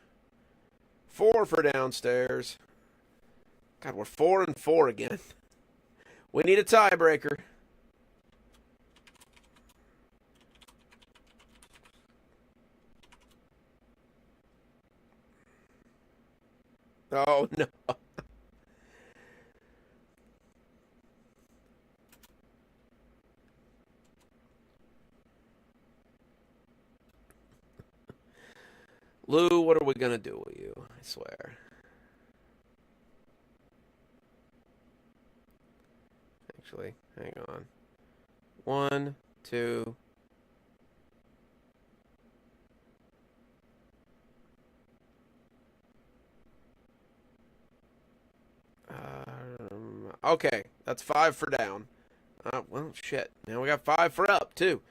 Four for downstairs. God, we're 4 and 4 again. We need a tiebreaker. Oh, no. Lou, what are we going to do with you? I swear. Actually, hang on. 1, 2. Okay, that's 5 for down. Well, shit. Now we got 5 for up, too.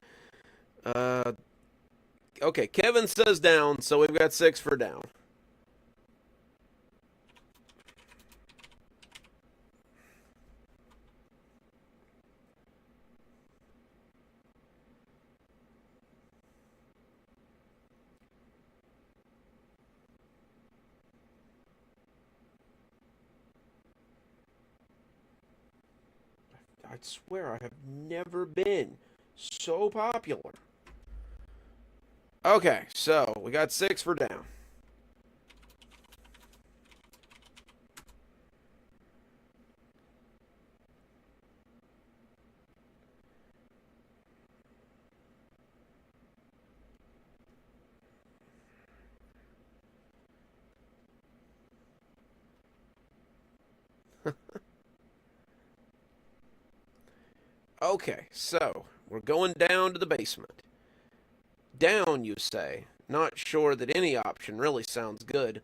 Okay, Kevin says down, so we've got 6 for down. I swear I have never been so popular. Okay, so we got 6 for down. Okay, so we're going down to the basement. Down, you say. Not sure that any option really sounds good.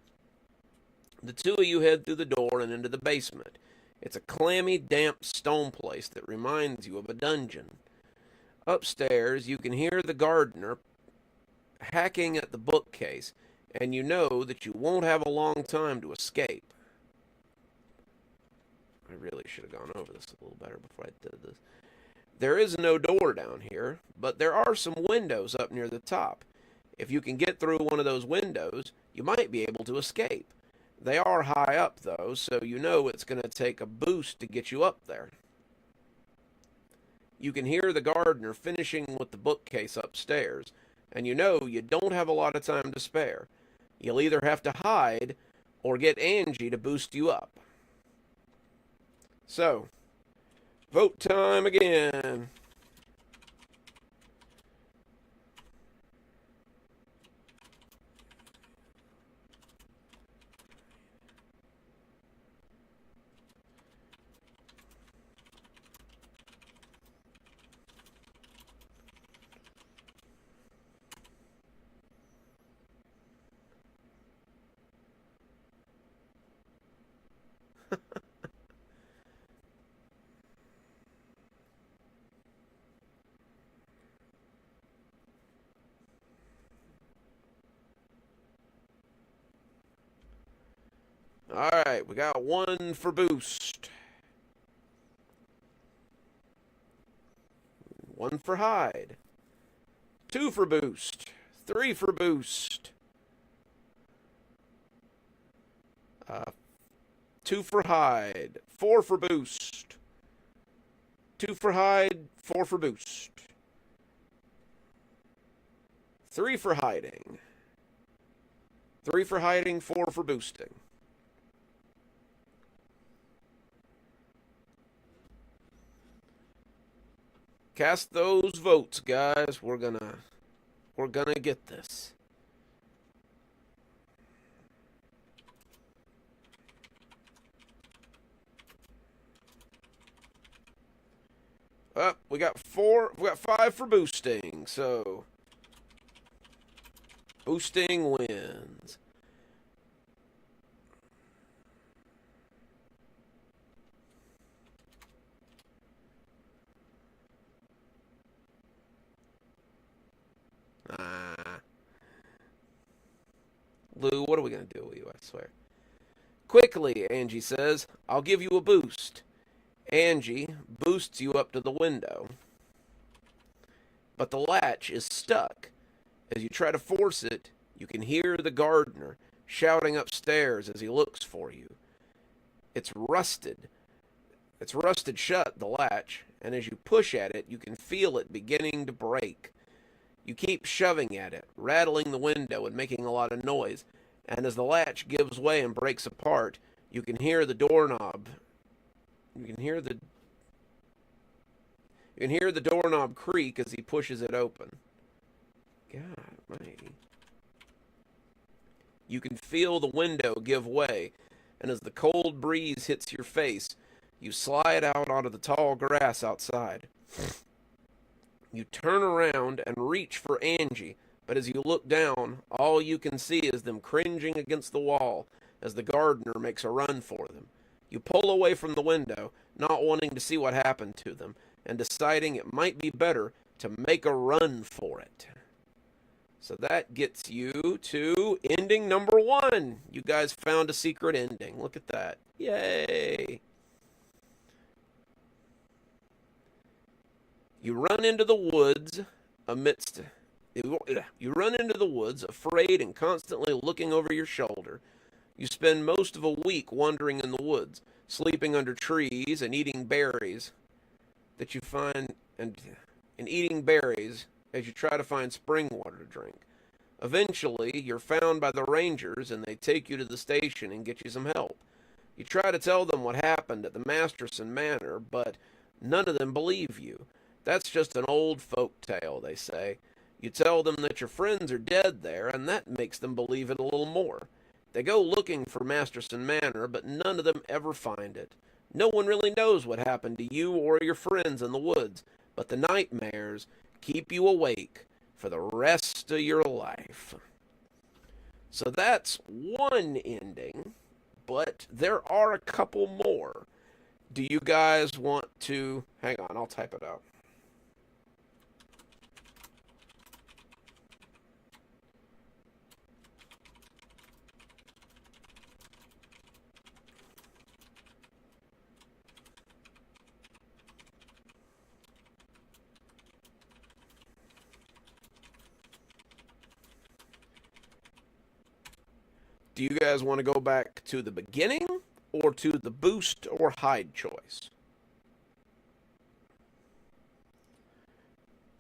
The two of you head through the door and into the basement. It's a clammy, damp stone place that reminds you of a dungeon. Upstairs, you can hear the gardener hacking at the bookcase, and you know that you won't have a long time to escape. I really should have gone over this a little better before I did this. There is no door down here, but there are some windows up near the top. If you can get through one of those windows, you might be able to escape. They are high up, though, so you know it's going to take a boost to get you up there. You can hear the gardener finishing with the bookcase upstairs, and you know you don't have a lot of time to spare. You'll either have to hide or get Angie to boost you up. So, vote time again. Alright, we got 1 for boost. 1 for hide. 2 for boost. 3 for boost. 2 for hide. 4 for boost. 2 for hide. 4 for boost. 3 for hiding. 3 for hiding. 4 for boosting. Cast those votes, guys. We're gonna get this. We got 5 for boosting, so boosting wins. Lou, what are we going to do with you, I swear? Quickly, Angie says. I'll give you a boost. Angie boosts you up to the window. But the latch is stuck. As you try to force it, you can hear the gardener shouting upstairs as he looks for you. It's rusted. It's rusted shut, the latch, and as you push at it, you can feel it beginning to break. You keep shoving at it, rattling the window and making a lot of noise, and as the latch gives way and breaks apart, you can hear the doorknob. You can hear the doorknob creak as he pushes it open. God mighty. You can feel the window give way, and as the cold breeze hits your face, you slide out onto the tall grass outside. You turn around and reach for Angie, but as you look down, all you can see is them cringing against the wall as the gardener makes a run for them. You pull away from the window, not wanting to see what happened to them, and deciding it might be better to make a run for it. So that gets you to ending number 1. You guys found a secret ending. Look at that. Yay! You run into the woods afraid and constantly looking over your shoulder. You spend most of a week wandering in the woods, sleeping under trees and eating berries that you find and eating berries as you try to find spring water to drink. Eventually, you're found by the rangers and they take you to the station and get you some help. You try to tell them what happened at the Masterson Manor, but none of them believe you. That's just an old folk tale, they say. You tell them that your friends are dead there, and that makes them believe it a little more. They go looking for Masterson Manor, but none of them ever find it. No one really knows what happened to you or your friends in the woods, but the nightmares keep you awake for the rest of your life. So that's one ending, but there are a couple more. Do you guys want to... Hang on, I'll type it out. Do you guys want to go back to the beginning or to the boost or hide choice?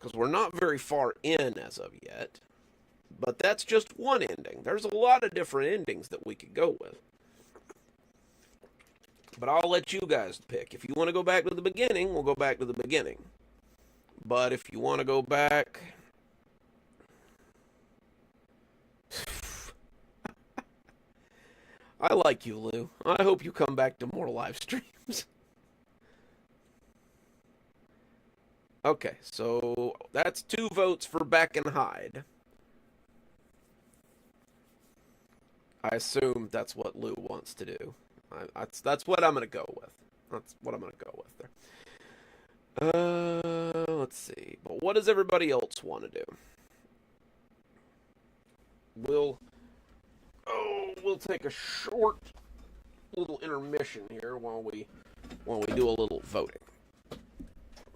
because we're not very far in as of yet. But that's just one ending. There's a lot of different endings that we could go with. But I'll let you guys pick. If you want to go back to the beginning, we'll go back to the beginning. But if you want to go back... I like you, Lou. I hope you come back to more live streams. Okay, so that's 2 votes for Back and Hide. I assume that's what Lou wants to do. That's what I'm going to go with. That's what I'm going to go with there. Let's see. But what does everybody else want to do? We'll take a short little intermission here while we do a little voting.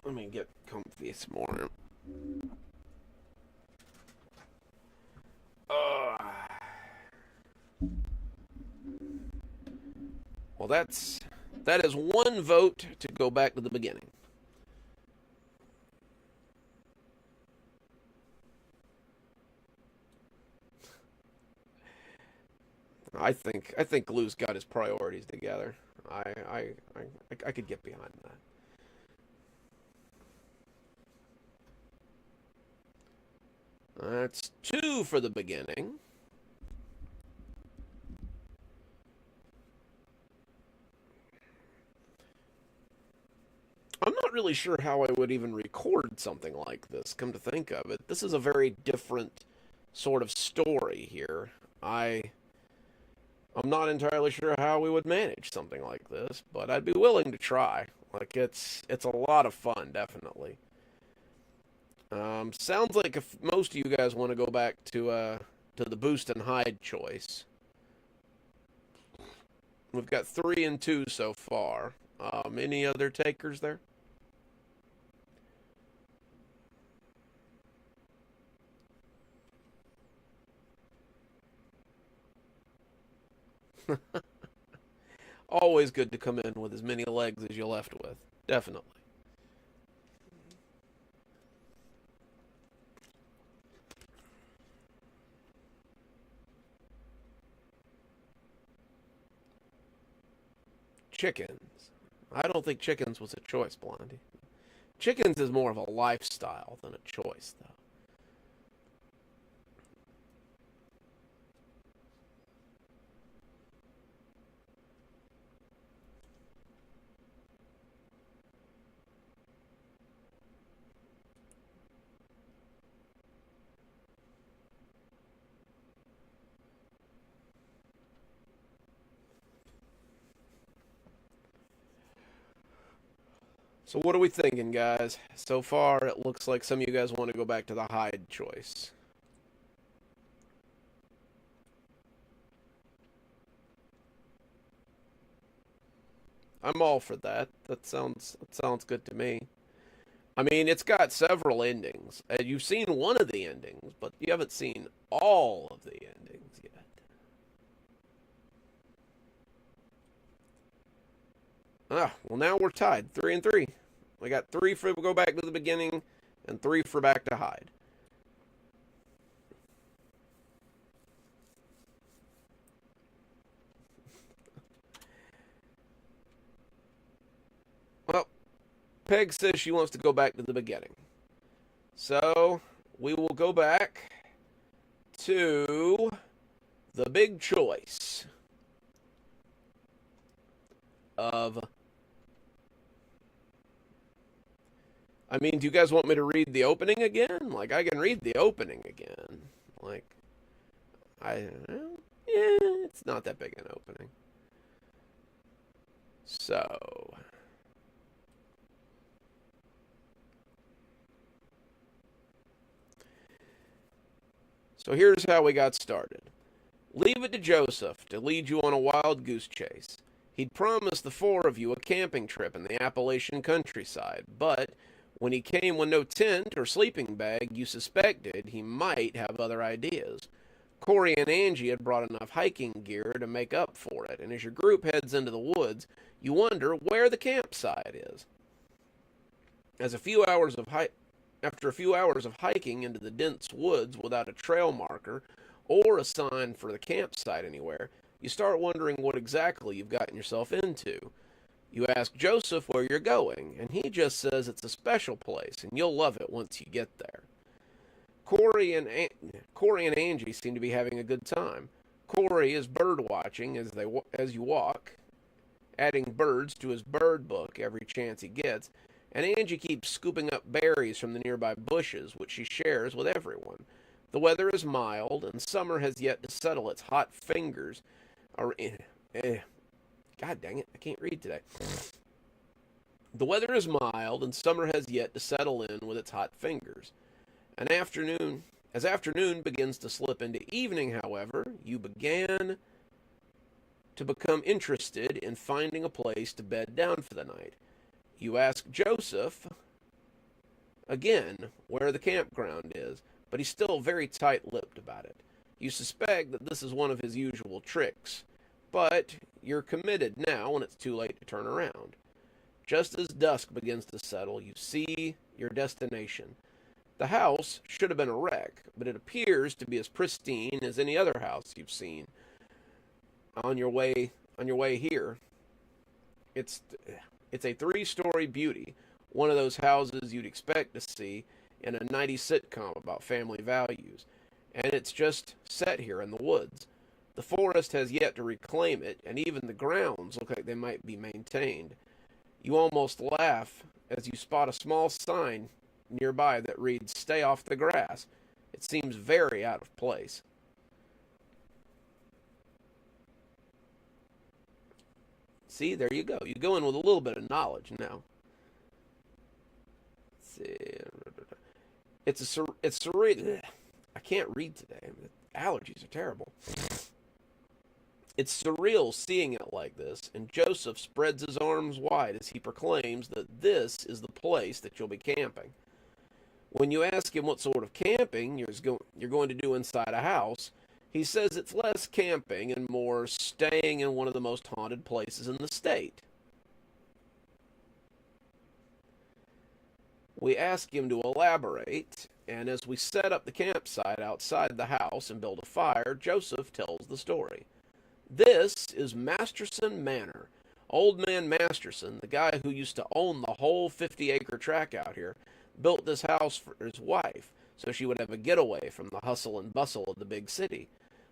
Let me get comfy some more. Well, that is 1 vote to go back to the beginning. I think Lou's got his priorities together. I could get behind that. That's 2 for the beginning. I'm not really sure how I would even record something like this, come to think of it. This is a very different sort of story here. I'm not entirely sure how we would manage something like this, but I'd be willing to try. Like, it's a lot of fun, definitely. Sounds like if most of you guys want to go back to the boost and hide choice. We've got 3 and 2 so far. Any other takers there? Always good to come in with as many legs as you're left with. Definitely. Chickens. I don't think chickens was a choice, Blondie. Chickens is more of a lifestyle than a choice, though. So what are we thinking, guys? So far, it looks like some of you guys want to go back to the hide choice. I'm all for that. That sounds good to me. I mean, it's got several endings. You've seen one of the endings, but you haven't seen all of the endings yet. Well, now we're tied, 3 and 3. We got 3 for go back to the beginning, and 3 for back to hide. Well, Peg says she wants to go back to the beginning. So, we will go back to the big choice of... I mean, do you guys want me to read the opening again? Like, I can read the opening again. Like, it's not that big an opening. So... So here's how we got started. Leave it to Joseph to lead you on a wild goose chase. He'd promised the 4 of you a camping trip in the Appalachian countryside, but when he came with no tent or sleeping bag, you suspected he might have other ideas. Corey and Angie had brought enough hiking gear to make up for it, and as your group heads into the woods, you wonder where the campsite is. As a few hours of After a few hours of hiking into the dense woods without a trail marker or a sign for the campsite anywhere, you start wondering what exactly you've gotten yourself into. You ask Joseph where you're going, and he just says it's a special place and you'll love it once you get there. Corey and Angie seem to be having a good time. Corey is bird watching as you walk, adding birds to his bird book every chance he gets, and Angie keeps scooping up berries from the nearby bushes, which she shares with everyone. The weather is mild, and summer has yet to settle its hot fingers. God dang it, I can't read today. The weather is mild, and summer has yet to settle in with its hot fingers. As afternoon begins to slip into evening, however, you began to become interested in finding a place to bed down for the night. You ask Joseph again where the campground is, but he's still very tight-lipped about it. You suspect that this is one of his usual tricks, but you're committed now when it's too late to turn around. Just as dusk begins to settle, you see your destination. The house should have been a wreck, but it appears to be as pristine as any other house you've seen on your way here. It's a 3-story beauty, one of those houses you'd expect to see in a 90s sitcom about family values, and it's just set here in the woods. The forest has yet to reclaim it, and even the grounds look like they might be maintained. You almost laugh as you spot a small sign nearby that reads, "Stay off the grass." It seems very out of place. See, there you go. You go in with a little bit of knowledge now. Let's see. It's surreal. I can't read today. Allergies are terrible. It's surreal seeing it like this, and Joseph spreads his arms wide as he proclaims that this is the place that you'll be camping. When you ask him what sort of camping you're going to do inside a house, he says it's less camping and more staying in one of the most haunted places in the state. We ask him to elaborate, and as we set up the campsite outside the house and build a fire, Joseph tells the story. This is Masterson Manor. Old man Masterson, the guy who used to own the whole 50-acre tract out here, built this house for his wife so she would have a getaway from the hustle and bustle of the big city.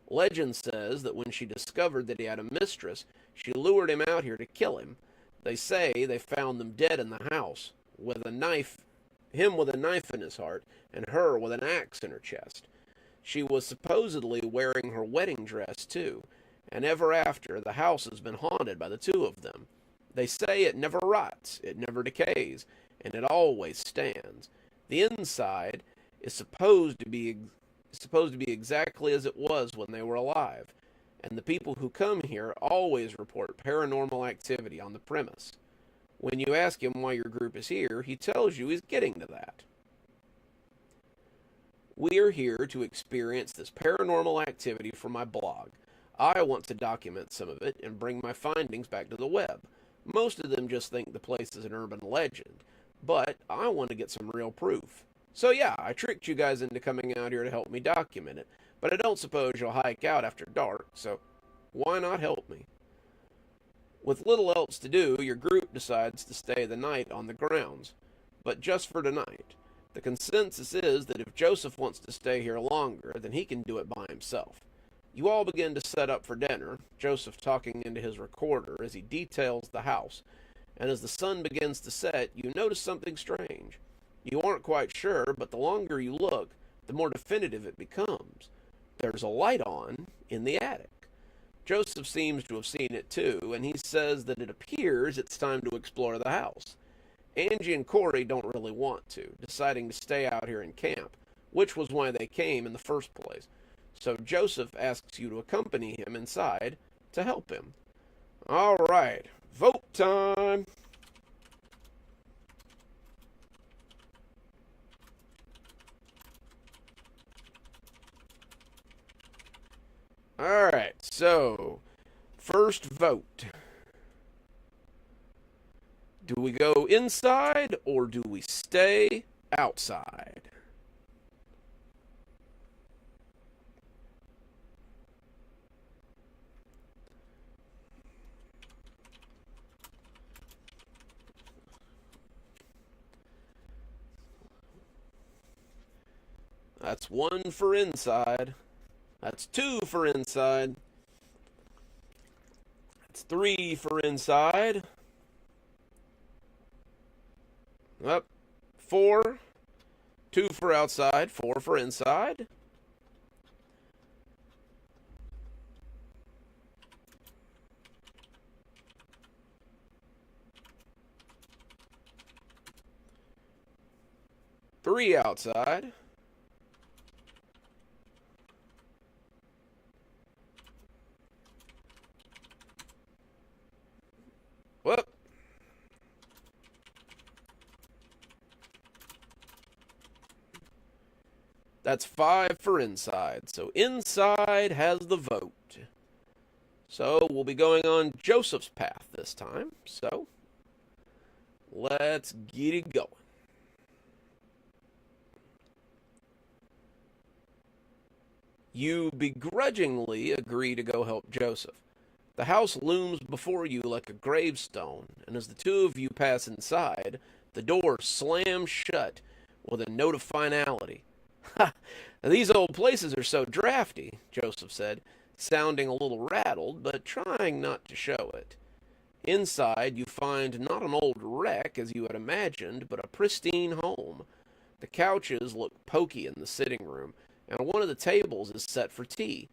Legend says that when she discovered that he had a mistress, she lured him out here to kill him. They say they found them dead in the house, with a knife, him with a knife in his heart, and her with an axe in her chest. She was supposedly wearing her wedding dress, too, and ever after, the house has been haunted by the two of them. They say it never rots, it never decays, and it always stands. The inside is supposed to be exactly as it was when they were alive, and the people who come here always report paranormal activity on the premise. When you ask him why your group is here, he tells you he's getting to that. We are here to experience this paranormal activity for my blog. I want to document some of it and bring my findings back to the web. Most of them just think the place is an urban legend, but I want to get some real proof. So yeah, I tricked you guys into coming out here to help me document it, but I don't suppose you'll hike out after dark, so why not help me? With little else to do, your group decides to stay the night on the grounds, but just for tonight. The consensus is that if Joseph wants to stay here longer, then he can do it by himself. You all begin to set up for dinner, Joseph talking into his recorder as he details the house, and as the sun begins to set, you notice something strange. You aren't quite sure, but the longer you look, the more definitive it becomes. There's a light on in the attic. Joseph seems to have seen it too, and he says that it appears it's time to explore the house. Angie and Corey don't really want to, deciding to stay out here and camp, which was why they came in the first place. So Joseph asks you to accompany him inside to help him. All right, vote time. All right, so first vote. Do we go inside or do we stay outside. That's 1 for inside. That's 2 for inside. That's 3 for inside. Up. 4. 2 for outside. 4 for inside. Three outside. Whoop. That's 5 for inside. So inside has the vote. So we'll be going on Joseph's path this time. So let's get it going. You begrudgingly agree to go help Joseph. The house looms before you like a gravestone, and as the two of you pass inside, the door slams shut with a note of finality. "Ha! These old places are so drafty," Joseph said, sounding a little rattled, but trying not to show it. Inside, you find not an old wreck, as you had imagined, but a pristine home. The couches look poky in the sitting room, and one of the tables is set for tea.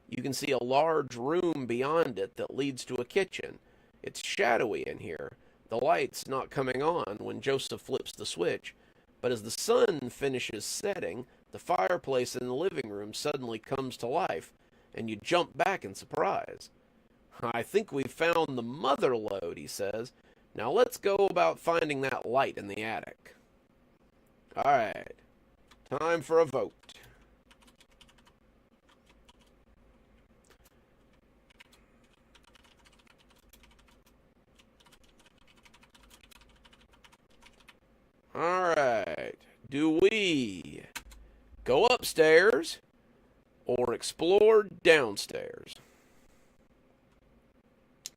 You can see a large room beyond it that leads to a kitchen. It's shadowy in here, the light's not coming on when Joseph flips the switch, but as the sun finishes setting, the fireplace in the living room suddenly comes to life, and you jump back in surprise. "I think we've found the mother lode," he says. "Now let's go about finding that light in the attic." All right, time for a vote. All right, do we go upstairs or explore downstairs?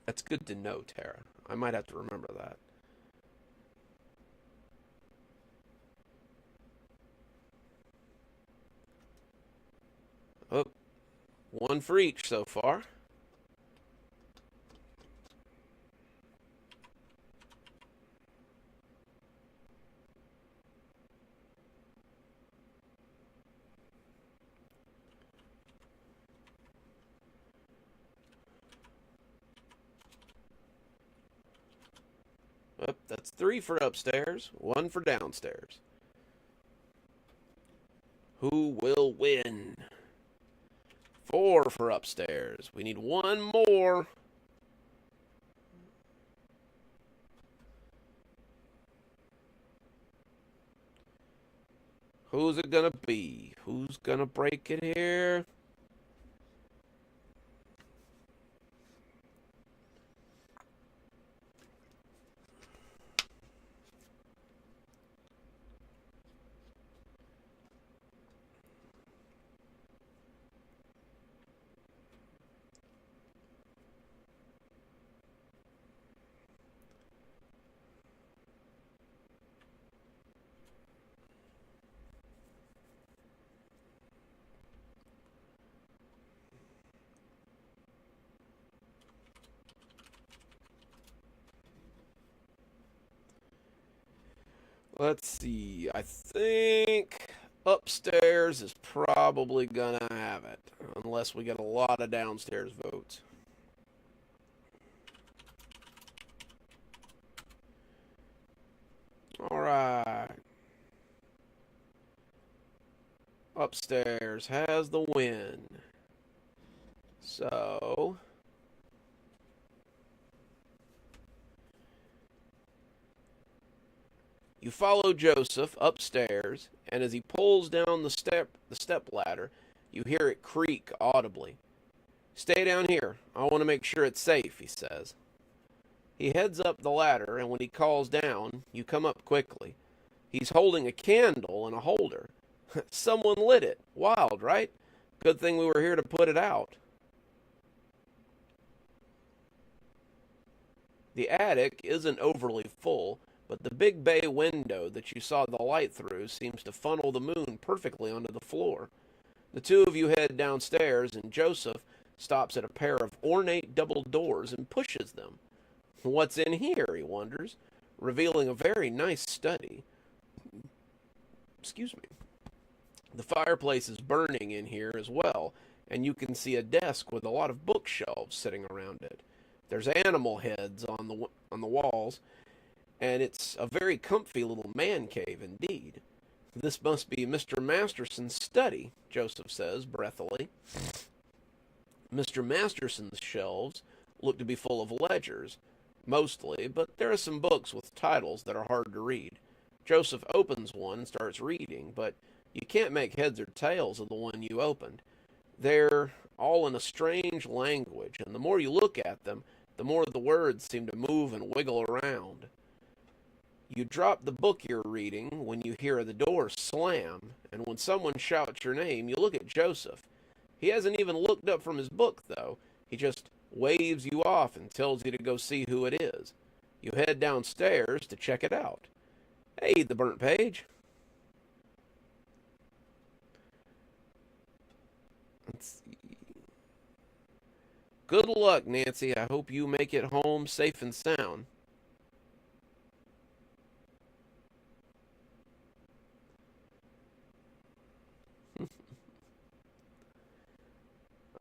That's good to know, Tara. I might have to remember that. Oh, 1 for each so far. Oh, that's 3 for upstairs, 1 for downstairs. Who will win? 4 for upstairs. We need 1 more. Who's it gonna be? Who's gonna break it here? Let's see. I think upstairs is probably gonna have it, unless we get a lot of downstairs votes. All right. Upstairs has the win. So you follow Joseph upstairs, and as he pulls down the step ladder, you hear it creak audibly. "Stay down here. I want to make sure it's safe," he says. He heads up the ladder, and when he calls down, you come up quickly. He's holding a candle in a holder. Someone lit it. Wild, right? Good thing we were here to put it out. The attic isn't overly full, but the big bay window that you saw the light through seems to funnel the moon perfectly onto the floor. The two of you head downstairs, and Joseph stops at a pair of ornate double doors and pushes them. What's in here, he wonders, revealing a very nice study. Excuse me. The fireplace is burning in here as well, and you can see a desk with a lot of bookshelves sitting around it. There's animal heads on the walls, and it's a very comfy little man cave indeed. This must be Mr. Masterson's study, Joseph says breathily. Mr. Masterson's shelves look to be full of ledgers, mostly, but there are some books with titles that are hard to read. Joseph opens one and starts reading, but you can't make heads or tails of the one you opened. They're all in a strange language, and the more you look at them, the more the words seem to move and wiggle around. You drop the book you're reading when you hear the door slam, and when someone shouts your name, you look at Joseph. He hasn't even looked up from his book, though. He just waves you off and tells you to go see who it is. You head downstairs to check it out. Hey, the burnt page. Let's see. Good luck, Nancy. I hope you make it home safe and sound.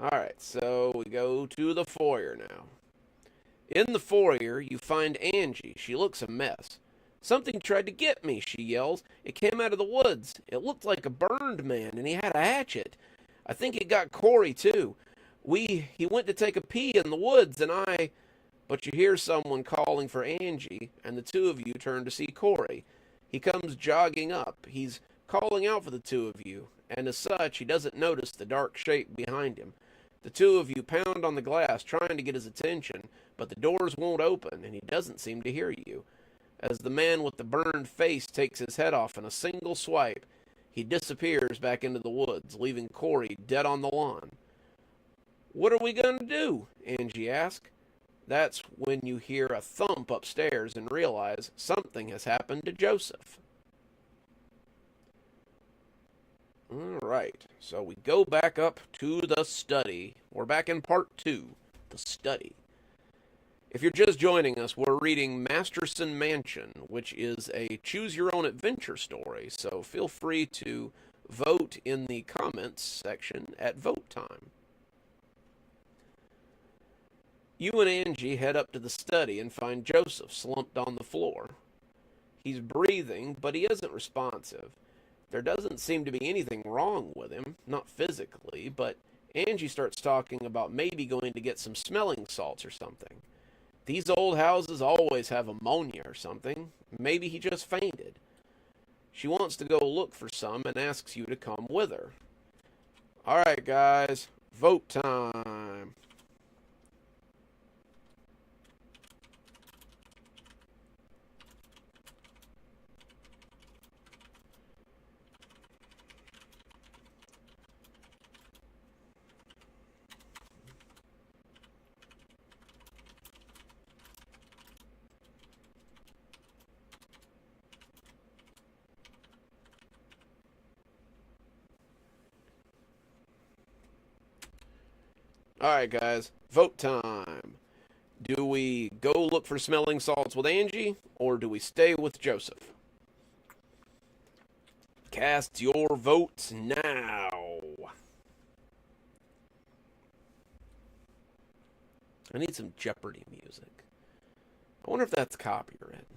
Alright, so we go to the foyer now. In the foyer, you find Angie. She looks a mess. Something tried to get me, she yells. It came out of the woods. It looked like a burned man, and he had a hatchet. I think it got Corey, too. He went to take a pee in the woods, and I... But you hear someone calling for Angie, and the two of you turn to see Corey. He comes jogging up. He's calling out for the two of you, and as such, he doesn't notice the dark shape behind him. The two of you pound on the glass, trying to get his attention, but the doors won't open, and he doesn't seem to hear you. As the man with the burned face takes his head off in a single swipe, he disappears back into the woods, leaving Corey dead on the lawn. What are we going to do? Angie asks. That's when you hear a thump upstairs and realize something has happened to Joseph. Alright, so we go back up to the study. We're back in part 2, the study. If you're just joining us, we're reading Masterson Mansion, which is a choose-your-own-adventure story, so feel free to vote in the comments section at vote time. You and Angie head up to the study and find Joseph slumped on the floor. He's breathing, but he isn't responsive. There doesn't seem to be anything wrong with him, not physically, but Angie starts talking about maybe going to get some smelling salts or something. These old houses always have ammonia or something. Maybe he just fainted. She wants to go look for some and asks you to come with her. Alright, guys, vote time. Alright, guys, vote time. Do we go look for smelling salts with Angie, or do we stay with Joseph? Cast your votes now. I need some Jeopardy music. I wonder if that's copyrighted.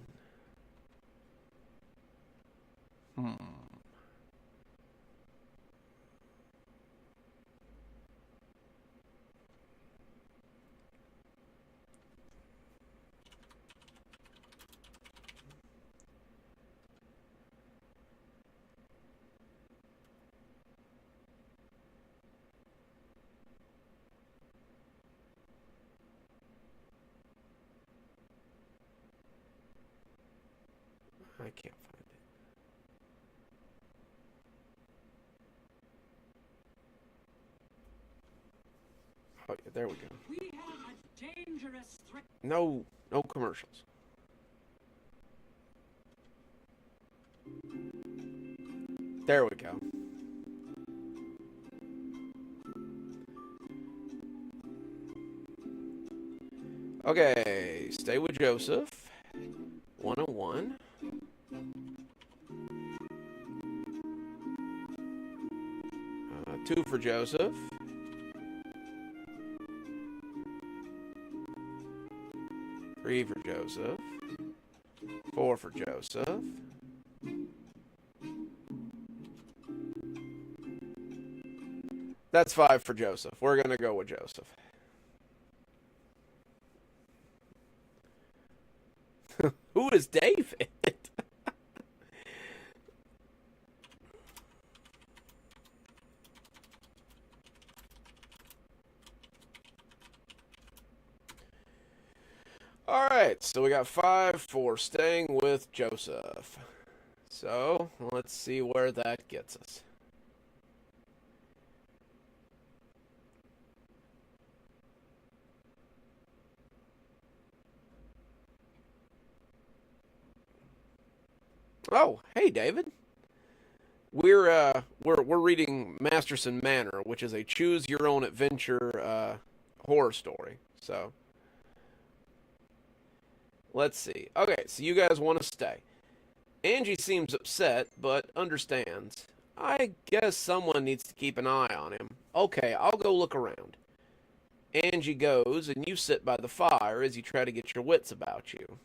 I can't find it. Oh, yeah, there we go. We have a dangerous threat. No commercials. There we go. Okay, stay with Joseph. 101. Two for Joseph. Three for Joseph. Four for Joseph. That's five for Joseph. We're going to go with Joseph. Who is David? All right, so we got 5 for staying with Joseph. So let's see where that gets us. Oh, hey, David. We're reading Masterson Manor, which is a choose your own adventure horror story. So let's see. Okay, so you guys want to stay. Angie seems upset, but understands. I guess someone needs to keep an eye on him. Okay, I'll go look around. Angie goes, and you sit by the fire as you try to get your wits about you.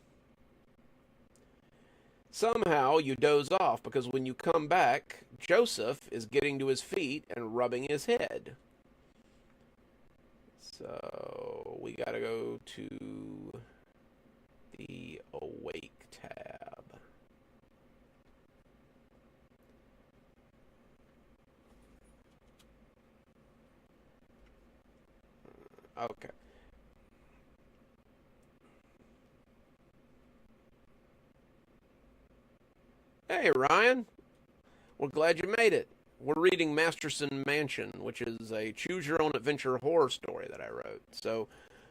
Somehow you doze off because when you come back, Joseph is getting to his feet and rubbing his head. So we gotta go to the Awake tab. Okay. Hey, Ryan. We're glad you made it. We're reading Masterson Mansion, which is a choose-your-own-adventure horror story that I wrote. So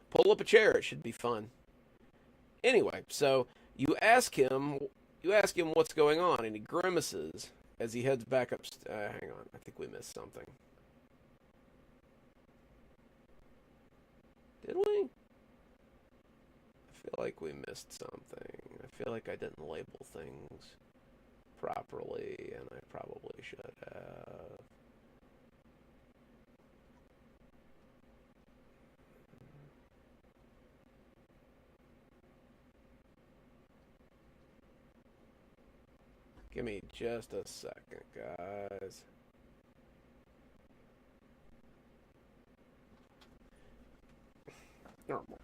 pull up a chair. It should be fun. Anyway, so you ask him what's going on, and he grimaces as he heads back up. Hang on. I think we missed something. Did we? I feel like we missed something. I feel like I didn't label things properly, and I probably should have. Give me just a second, guys. Normal.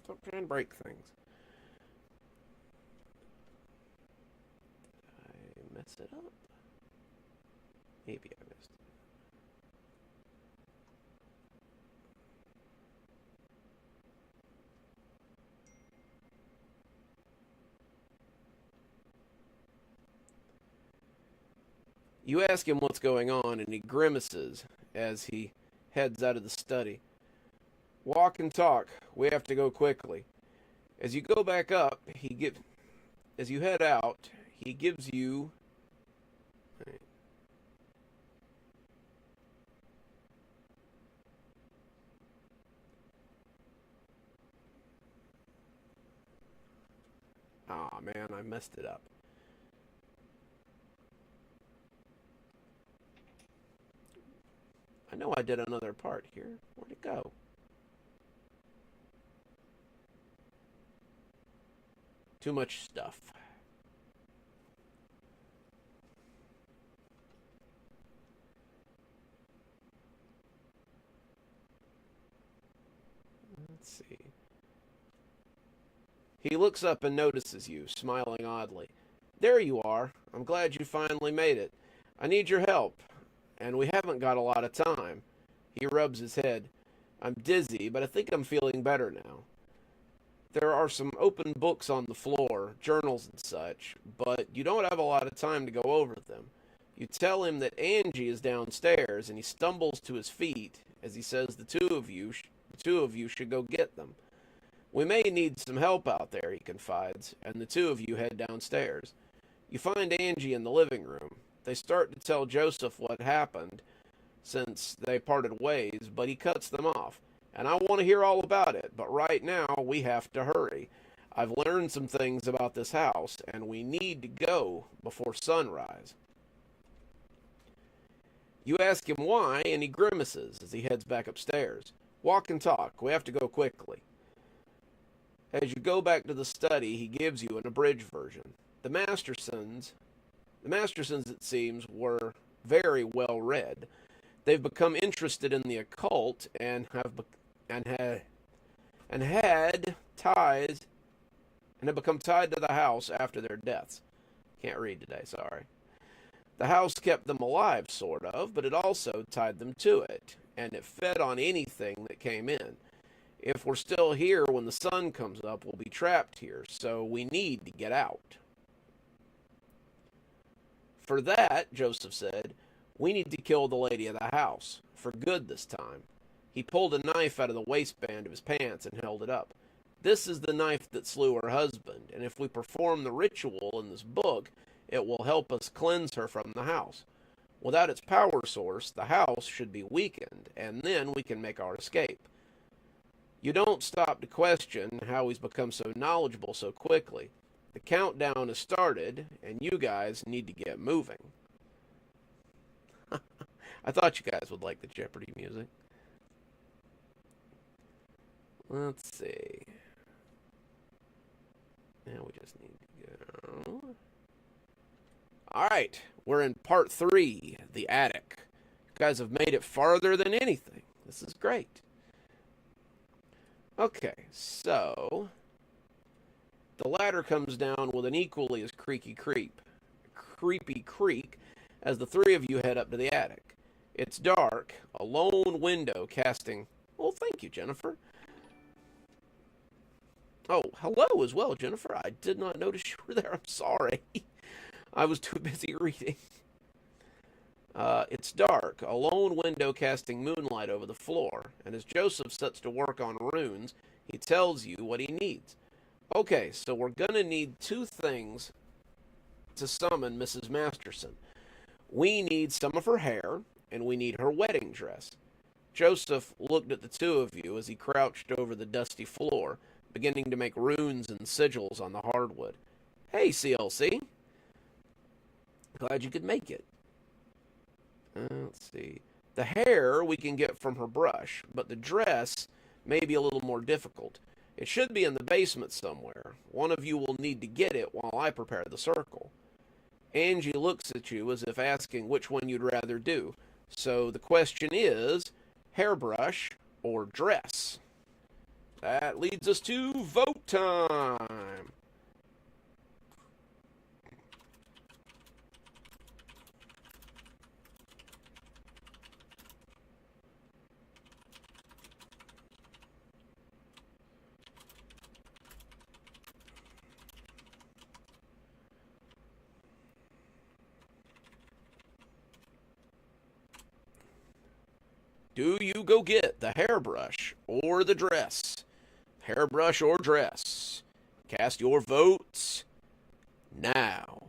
Stop trying to break things. Mess it up? Maybe I missed it. You ask him what's going on, and he grimaces as he heads out of the study. Walk and talk. We have to go quickly. As you go back up, as you head out, he gives you. Aw, man, I messed it up. I know I did another part here. Where'd it go? Too much stuff. Let's see. He looks up and notices you, smiling oddly. There you are. I'm glad you finally made it. I need your help, and we haven't got a lot of time. He rubs his head. I'm dizzy, but I think I'm feeling better now. There are some open books on the floor, journals and such, but you don't have a lot of time to go over them. You tell him that Angie is downstairs, and he stumbles to his feet as he says the two of you two of you should go get them. We may need some help out there, he confides, and the two of you head downstairs. You find Angie in the living room. They start to tell Joseph what happened since they parted ways, but he cuts them off. And I want to hear all about it, but right now we have to hurry. I've learned some things about this house, and we need to go before sunrise. You ask him why, and he grimaces as he heads back upstairs. Walk and talk. We have to go quickly. As you go back to the study, he gives you an abridged version. The Mastersons, it seems, were very well read. They've become interested in the occult and have become tied to the house after their deaths. Can't read today, sorry. The house kept them alive, sort of, but it also tied them to it, and it fed on anything that came in. If we're still here when the sun comes up, we'll be trapped here, so we need to get out. For that, Joseph said, we need to kill the lady of the house, for good this time. He pulled a knife out of the waistband of his pants and held it up. This is the knife that slew her husband, and if we perform the ritual in this book, it will help us cleanse her from the house. Without its power source, the house should be weakened, and then we can make our escape. You don't stop to question how he's become so knowledgeable so quickly. The countdown has started, and you guys need to get moving. I thought you guys would like the Jeopardy music. Let's see. Now we just need to go. Alright, we're in part 3, the attic. You guys have made it farther than anything. This is great. Okay, so the ladder comes down with an equally as creepy creak as the three of you head up to the attic. It's dark, a lone window casting... Well, thank you, Jennifer. Oh, hello as well, Jennifer. I did not notice you were there. I'm sorry. I was too busy reading. It's dark, a lone window casting moonlight over the floor, and as Joseph sets to work on runes, he tells you what he needs. Okay, so we're going to need 2 things to summon Mrs. Masterson. We need some of her hair, and we need her wedding dress. Joseph looked at the two of you as he crouched over the dusty floor, beginning to make runes and sigils on the hardwood. Hey, CLC. Glad you could make it. Let's see. The hair we can get from her brush, but the dress may be a little more difficult. It should be in the basement somewhere. One of you will need to get it while I prepare the circle. Angie looks at you as if asking which one you'd rather do. So the question is, hairbrush or dress? That leads us to vote time. Do you go get the hairbrush or the dress? Hairbrush or dress? Cast your votes now.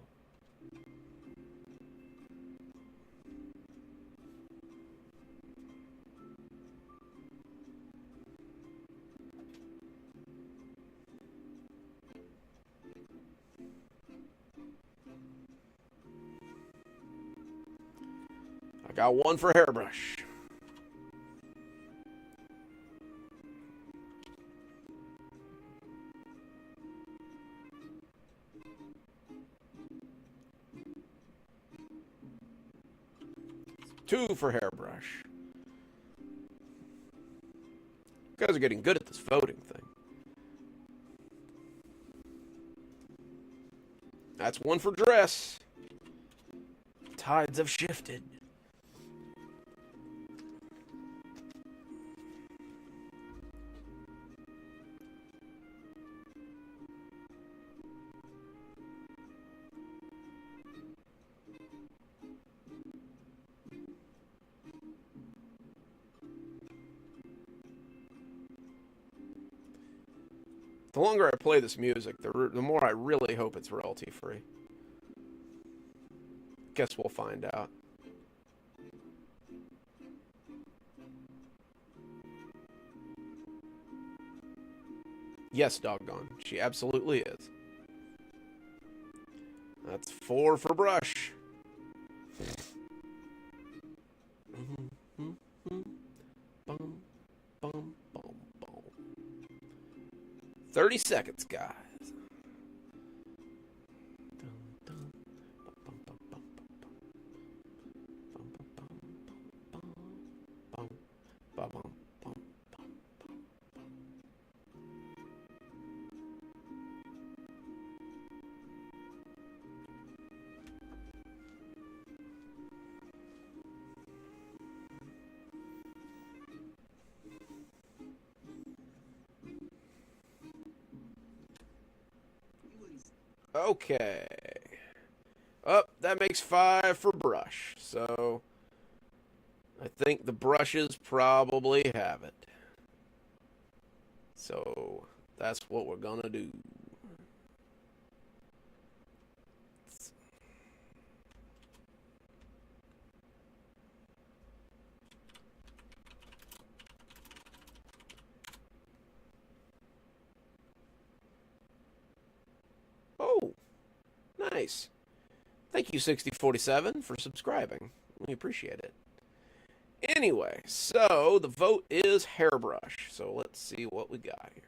I got one for hairbrush. Two for hairbrush. You guys are getting good at this voting thing. That's one for dress. Tides have shifted. The longer I play this music, the more I really hope it's royalty free. Guess we'll find out. Yes, doggone. She absolutely is. That's 4 for brush. 30 seconds, guys. Okay. Oh, that makes 5 for brush. So I think the brushes probably have it. So that's what we're gonna do. Oh, nice. Thank you, 6047, for subscribing. We appreciate it. Anyway, so the vote is hairbrush. So let's see what we got here.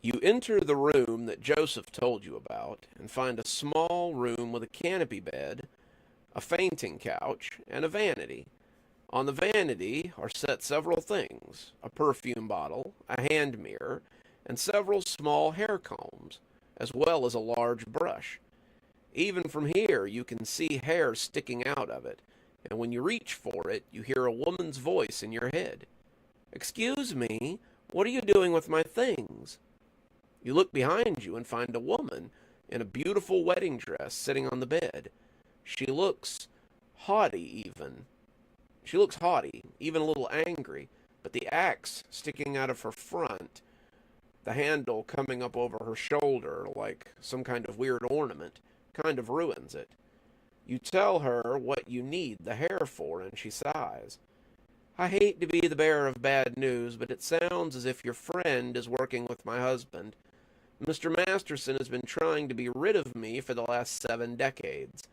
You enter the room that Joseph told you about and find a small room with a canopy bed, a fainting couch, and a vanity. On the vanity are set several things: a perfume bottle, a hand mirror, and several small hair combs, as well as a large brush. Even from here, you can see hair sticking out of it, and when you reach for it, you hear a woman's voice in your head. "Excuse me, what are you doing with my things?" You look behind you and find a woman in a beautiful wedding dress sitting on the bed. She looks haughty even. She looks haughty, even a little angry, but the axe sticking out of her front, the handle coming up over her shoulder like some kind of weird ornament, kind of ruins it. You tell her what you need the hair for, and she sighs. "I hate to be the bearer of bad news, but it sounds as if your friend is working with my husband. Mr. Masterson has been trying to be rid of me for the last 7 decades.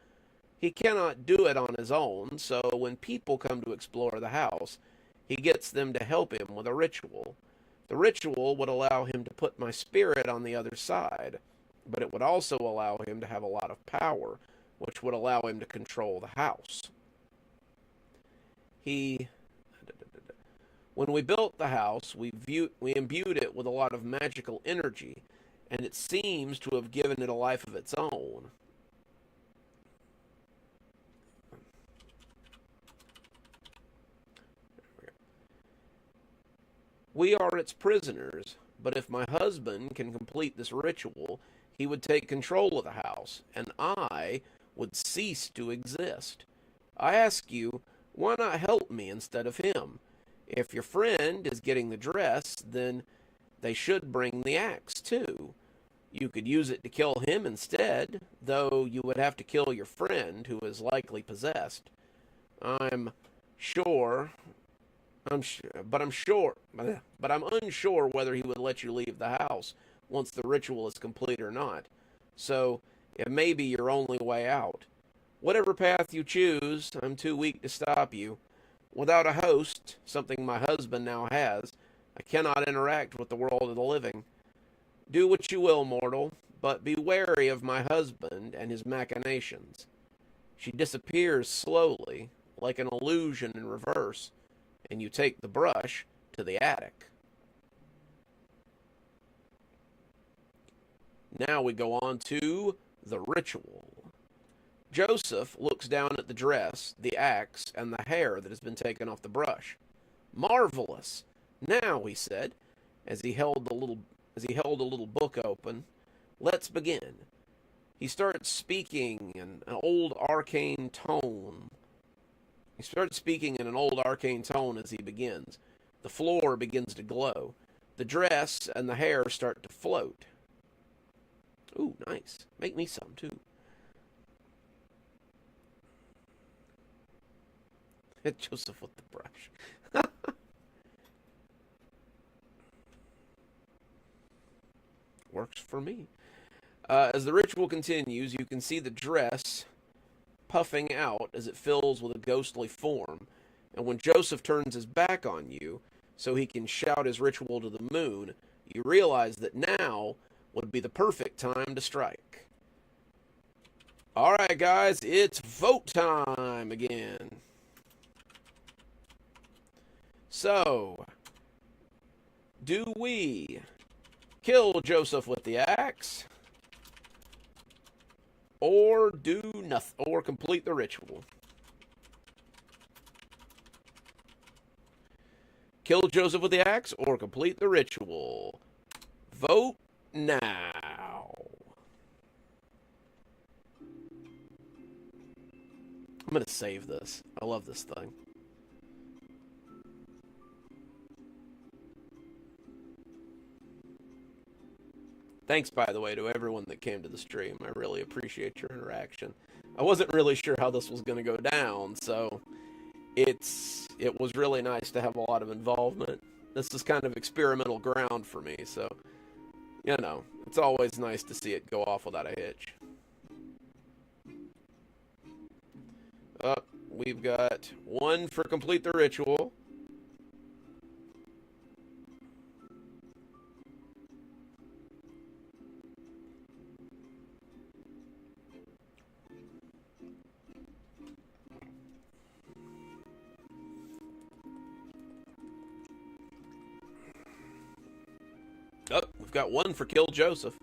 He cannot do it on his own, so when people come to explore the house, he gets them to help him with a ritual. The ritual would allow him to put my spirit on the other side, but it would also allow him to have a lot of power, which would allow him to control the house. When we built the house, we imbued it with a lot of magical energy, and it seems to have given it a life of its own. We are its prisoners, but if my husband can complete this ritual, he would take control of the house, and I would cease to exist. I ask you, why not help me instead of him? If your friend is getting the dress, then they should bring the axe too. You could use it to kill him instead, though you would have to kill your friend, who is likely possessed. I'm sure, but I'm unsure whether he would let you leave the house once the ritual is complete or not. So it may be your only way out. Whatever path you choose, I'm too weak to stop you. Without a host, something my husband now has, I cannot interact with the world of the living. Do what you will, mortal, but be wary of my husband and his machinations." She disappears slowly, like an illusion in reverse, and you take the brush to the attic. Now we go on to the ritual. Joseph looks down at the dress, the axe, and the hair that has been taken off the brush. "Marvelous! Now," he said, as he held a little book open, "let's begin." He starts speaking in an old arcane tone. He starts speaking in an old arcane tone as he begins. The floor begins to glow. The dress and the hair start to float. Ooh, nice. Make me some, too. Hit Joseph with the brush. Works for me. As the ritual continues, you can see the dress puffing out as it fills with a ghostly form. And when Joseph turns his back on you, so he can shout his ritual to the moon, you realize that now would be the perfect time to strike. Alright, guys, it's vote time again. So, do we kill Joseph with the axe? Or do nothing, or complete the ritual? Kill Joseph with the axe or complete the ritual? Vote now. I'm going to save this. I love this thing. Thanks, by the way, to everyone that came to the stream. I really appreciate your interaction. I wasn't really sure how this was going to go down, so it was really nice to have a lot of involvement. This is kind of experimental ground for me, so, you know, it's always nice to see it go off without a hitch. We've got 1 for complete the ritual. Oh, we've got 1 for kill Joseph.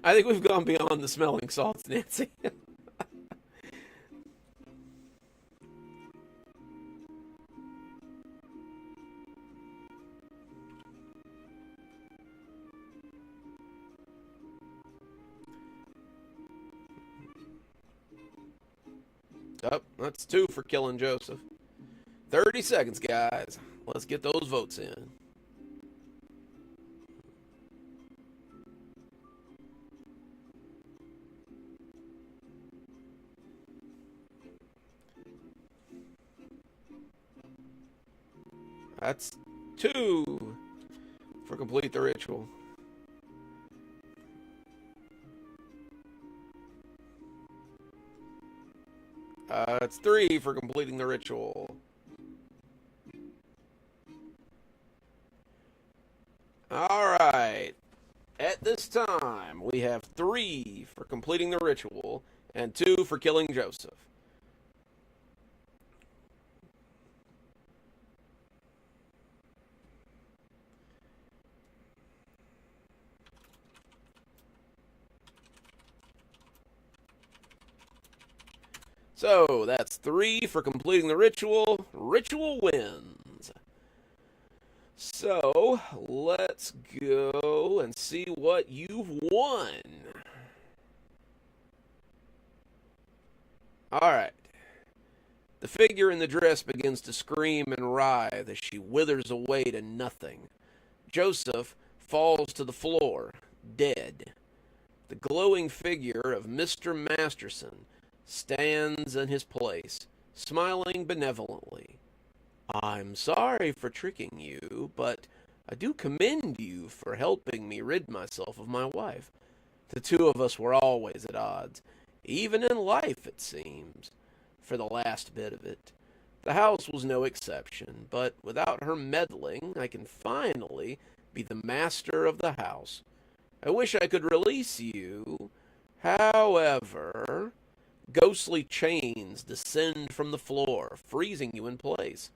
I think we've gone beyond the smelling salts, Nancy. Oh, that's 2 for killing Joseph. 30 seconds, guys. Let's get those votes in. That's 2 for complete the ritual. It's 3 for completing the ritual. Alright. At this time, we have 3 for completing the ritual and 2 for killing Joseph. So, that's 3 for completing the ritual. Ritual wins. So, let's go and see what you've won. Alright. The figure in the dress begins to scream and writhe as she withers away to nothing. Joseph falls to the floor, dead. The glowing figure of Mr. Masterson stands in his place, smiling benevolently. I'm sorry for tricking you, but I do commend you for helping me rid myself of my wife. The two of us were always at odds, even in life, it seems, for the last bit of it. The house was no exception, but without her meddling, I can finally be the master of the house. I wish I could release you. However, ghostly chains descend from the floor, freezing you in place.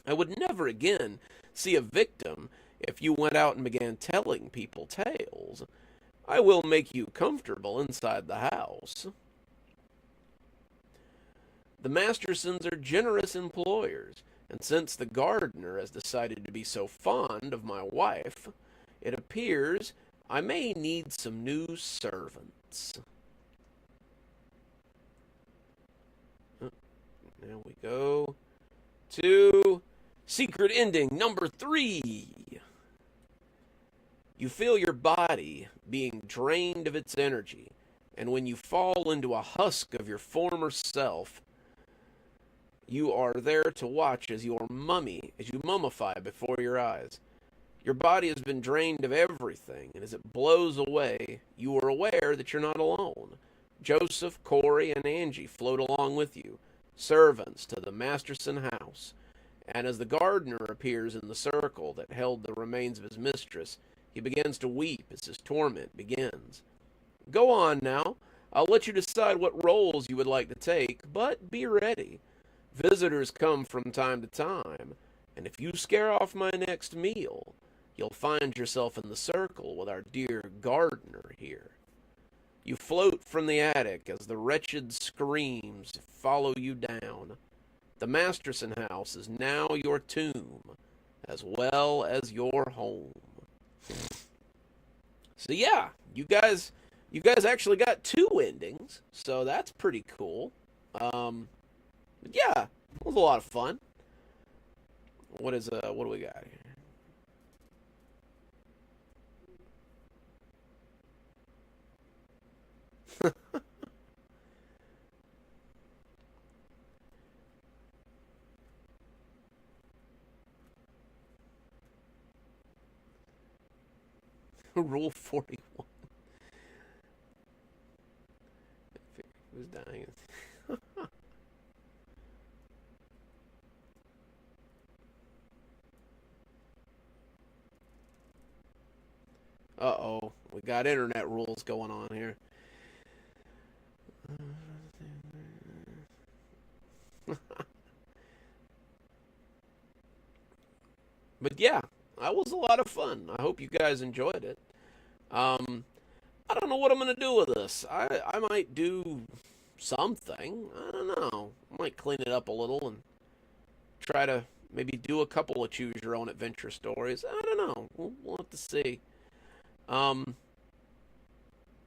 I would never again see a victim if you went out and began telling people tales. I will make you comfortable inside the house. The Mastersons are generous employers, and since the gardener has decided to be so fond of my wife, it appears I may need some new servants. Now we go to secret ending number 3. You feel your body being drained of its energy, and when you fall into a husk of your former self, you are there to watch as you mummify before your eyes. Your body has been drained of everything, and as it blows away, you are aware that you're not alone. Joseph, Corey, and Angie float along with you, servants to the Masterson House. And as the gardener appears in the circle that held the remains of his mistress, he begins to weep as his torment begins. Go on now. I'll let you decide what roles you would like to take, but be ready. Visitors come from time to time, and if you scare off my next meal, you'll find yourself in the circle with our dear gardener here. You float from the attic as the wretched screams follow you down. The Masterson House is now your tomb, as well as your home. So yeah, you guys actually got 2 endings, so that's pretty cool. Yeah, it was a lot of fun. What do we got here? Rule 41. Who's dying? Uh-oh, we got internet rules going on here. But yeah, that was a lot of fun. I hope you guys enjoyed it. I don't know what I'm going to do with this. I might do something. I don't know. I might clean it up a little and try to maybe do a couple of choose your own adventure stories. I don't know. We'll have to see.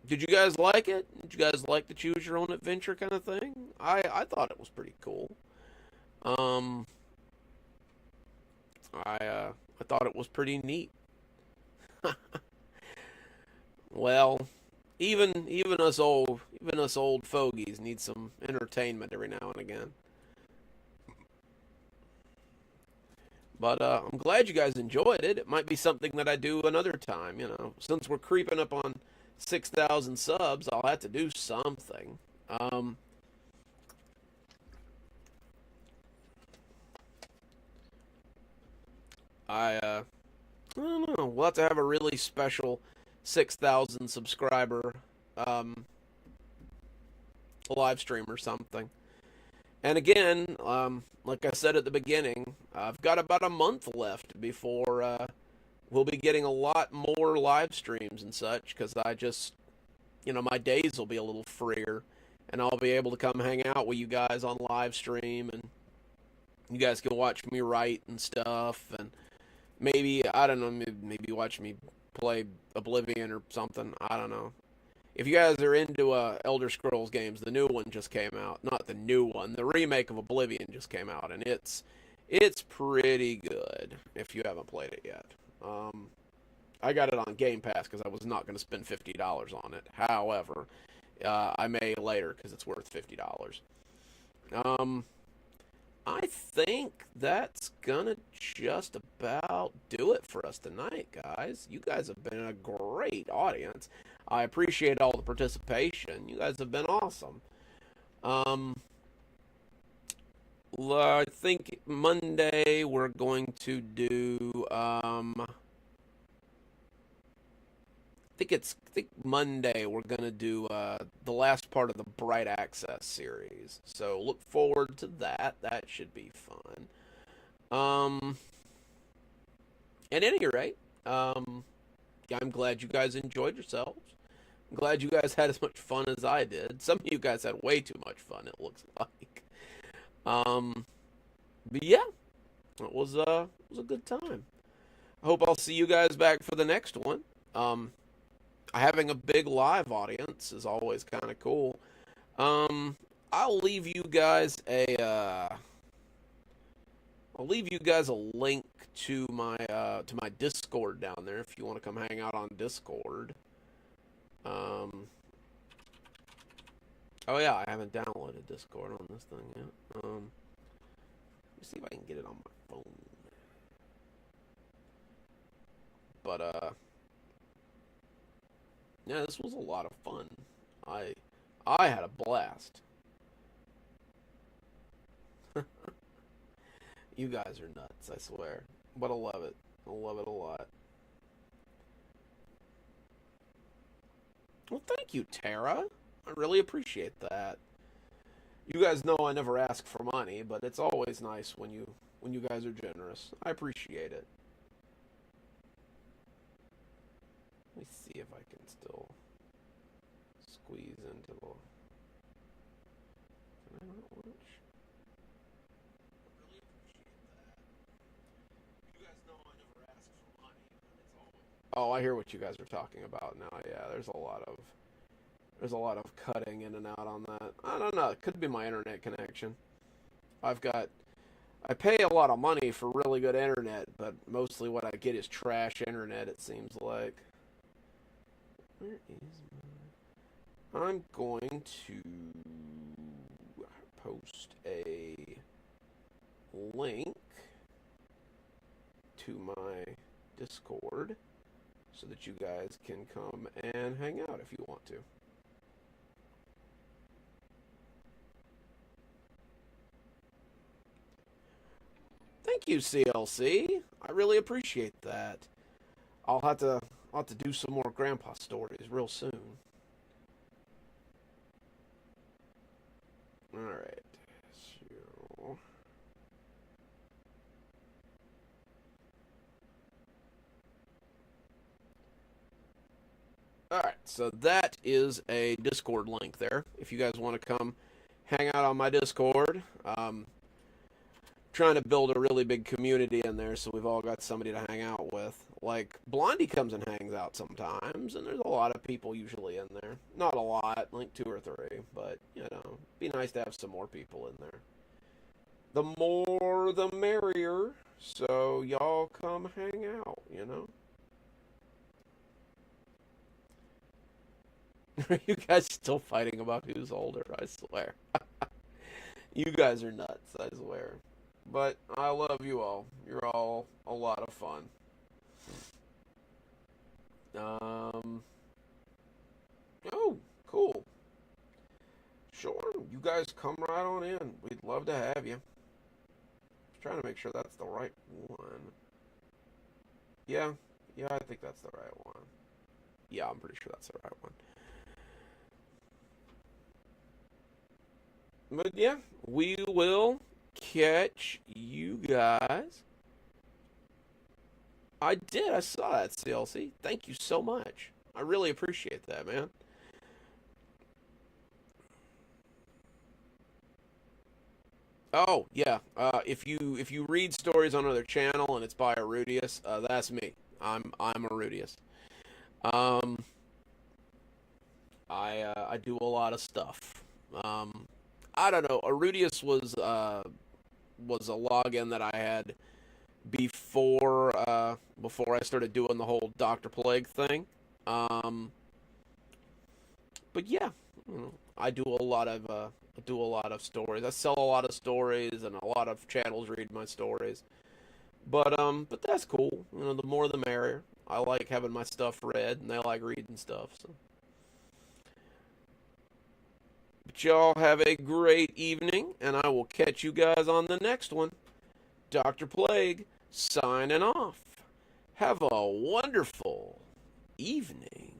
Did you guys like it? Did you guys like the choose your own adventure kind of thing? I thought it was pretty cool. I thought it was pretty neat. Well, even us old fogies need some entertainment every now and again. But I'm glad you guys enjoyed it. It might be something that I do another time, you know. Since we're creeping up on 6,000 subs, I'll have to do something. I don't know. We'll have to have a really special 6,000 subscriber live stream or something. And again, like I said at the beginning, I've got about a month left before we'll be getting a lot more live streams and such, because I just, my days will be a little freer, and I'll be able to come hang out with you guys on live stream, and you guys can watch me write and stuff, and maybe, I don't know, maybe watch me play Oblivion or something. I don't know. If you guys are into Elder Scrolls games, the new one just came out. Not the new one, the remake of Oblivion just came out, and it's pretty good if you haven't played it yet. I got it on Game Pass because I was not going to spend $50 on it. However, I may later because it's worth $50. I think that's gonna just about do it for us tonight, guys. You guys have been a great audience. I appreciate all the participation. You guys have been awesome. I think Monday we're going to do, I think Monday we're gonna do the last part of the Bright Access series. So look forward to that. That should be fun. At any rate, yeah, I'm glad you guys enjoyed yourselves. I'm glad you guys had as much fun as I did. Some of you guys had way too much fun, it looks like. But yeah, it was a good time. I hope I'll see you guys back for the next one. Having a big live audience is always kind of cool. I'll leave you guys a link to my Discord down there if you want to come hang out on Discord. Oh yeah, I haven't downloaded Discord on this thing yet. Let me see if I can get it on my phone. But yeah, this was a lot of fun. I had a blast. You guys are nuts, I swear. But I love it. I love it a lot. Well, thank you, Tara. I really appreciate that. You guys know I never ask for money, but it's always nice when you guys are generous. I appreciate it. Let me see if I can still squeeze into the... Can I not watch? I really appreciate that. You guys know I never ask for money, but it's always... Oh, I hear what you guys are talking about now. Yeah, there's a lot of cutting in and out on that. I don't know. It could be my internet connection. I pay a lot of money for really good internet, but mostly what I get is trash internet, it seems like. Where is my... I'm going to post a link to my Discord so that you guys can come and hang out if you want to. Thank you, CLC. I really appreciate that. I'll have to do some more grandpa stories real soon. Alright. So... Alright, so that is a Discord link there. If you guys want to come hang out on my Discord. Trying to build a really big community in there so we've all got somebody to hang out with. Like, Blondie comes and hangs out sometimes, and there's a lot of people usually in there. Not a lot, like 2 or 3, but, you know, be nice to have some more people in there. The more, the merrier, so y'all come hang out, you know? Are you guys still fighting about who's older? I swear. You guys are nuts, I swear. But I love you all. You're all a lot of fun. Oh, cool. Sure, you guys come right on in. We'd love to have you. Just trying to make sure that's the right one. Yeah, I think that's the right one. Yeah, I'm pretty sure that's the right one. But yeah, we will catch you guys. I saw that, CLC. Thank you so much. I really appreciate that, man. Oh, yeah. If you read stories on another channel and it's by Arudius, that's me. I'm Arudius. I do a lot of stuff. I don't know. Arudius was a login that I had before I started doing the whole Dr. Plague thing. But yeah, you know, I do a lot of stories. I sell a lot of stories, and a lot of channels read my stories. But that's cool. You know, the more the merrier. I like having my stuff read, and they like reading stuff. So. But y'all have a great evening, and I will catch you guys on the next one. Dr. Plague, signing off. Have a wonderful evening.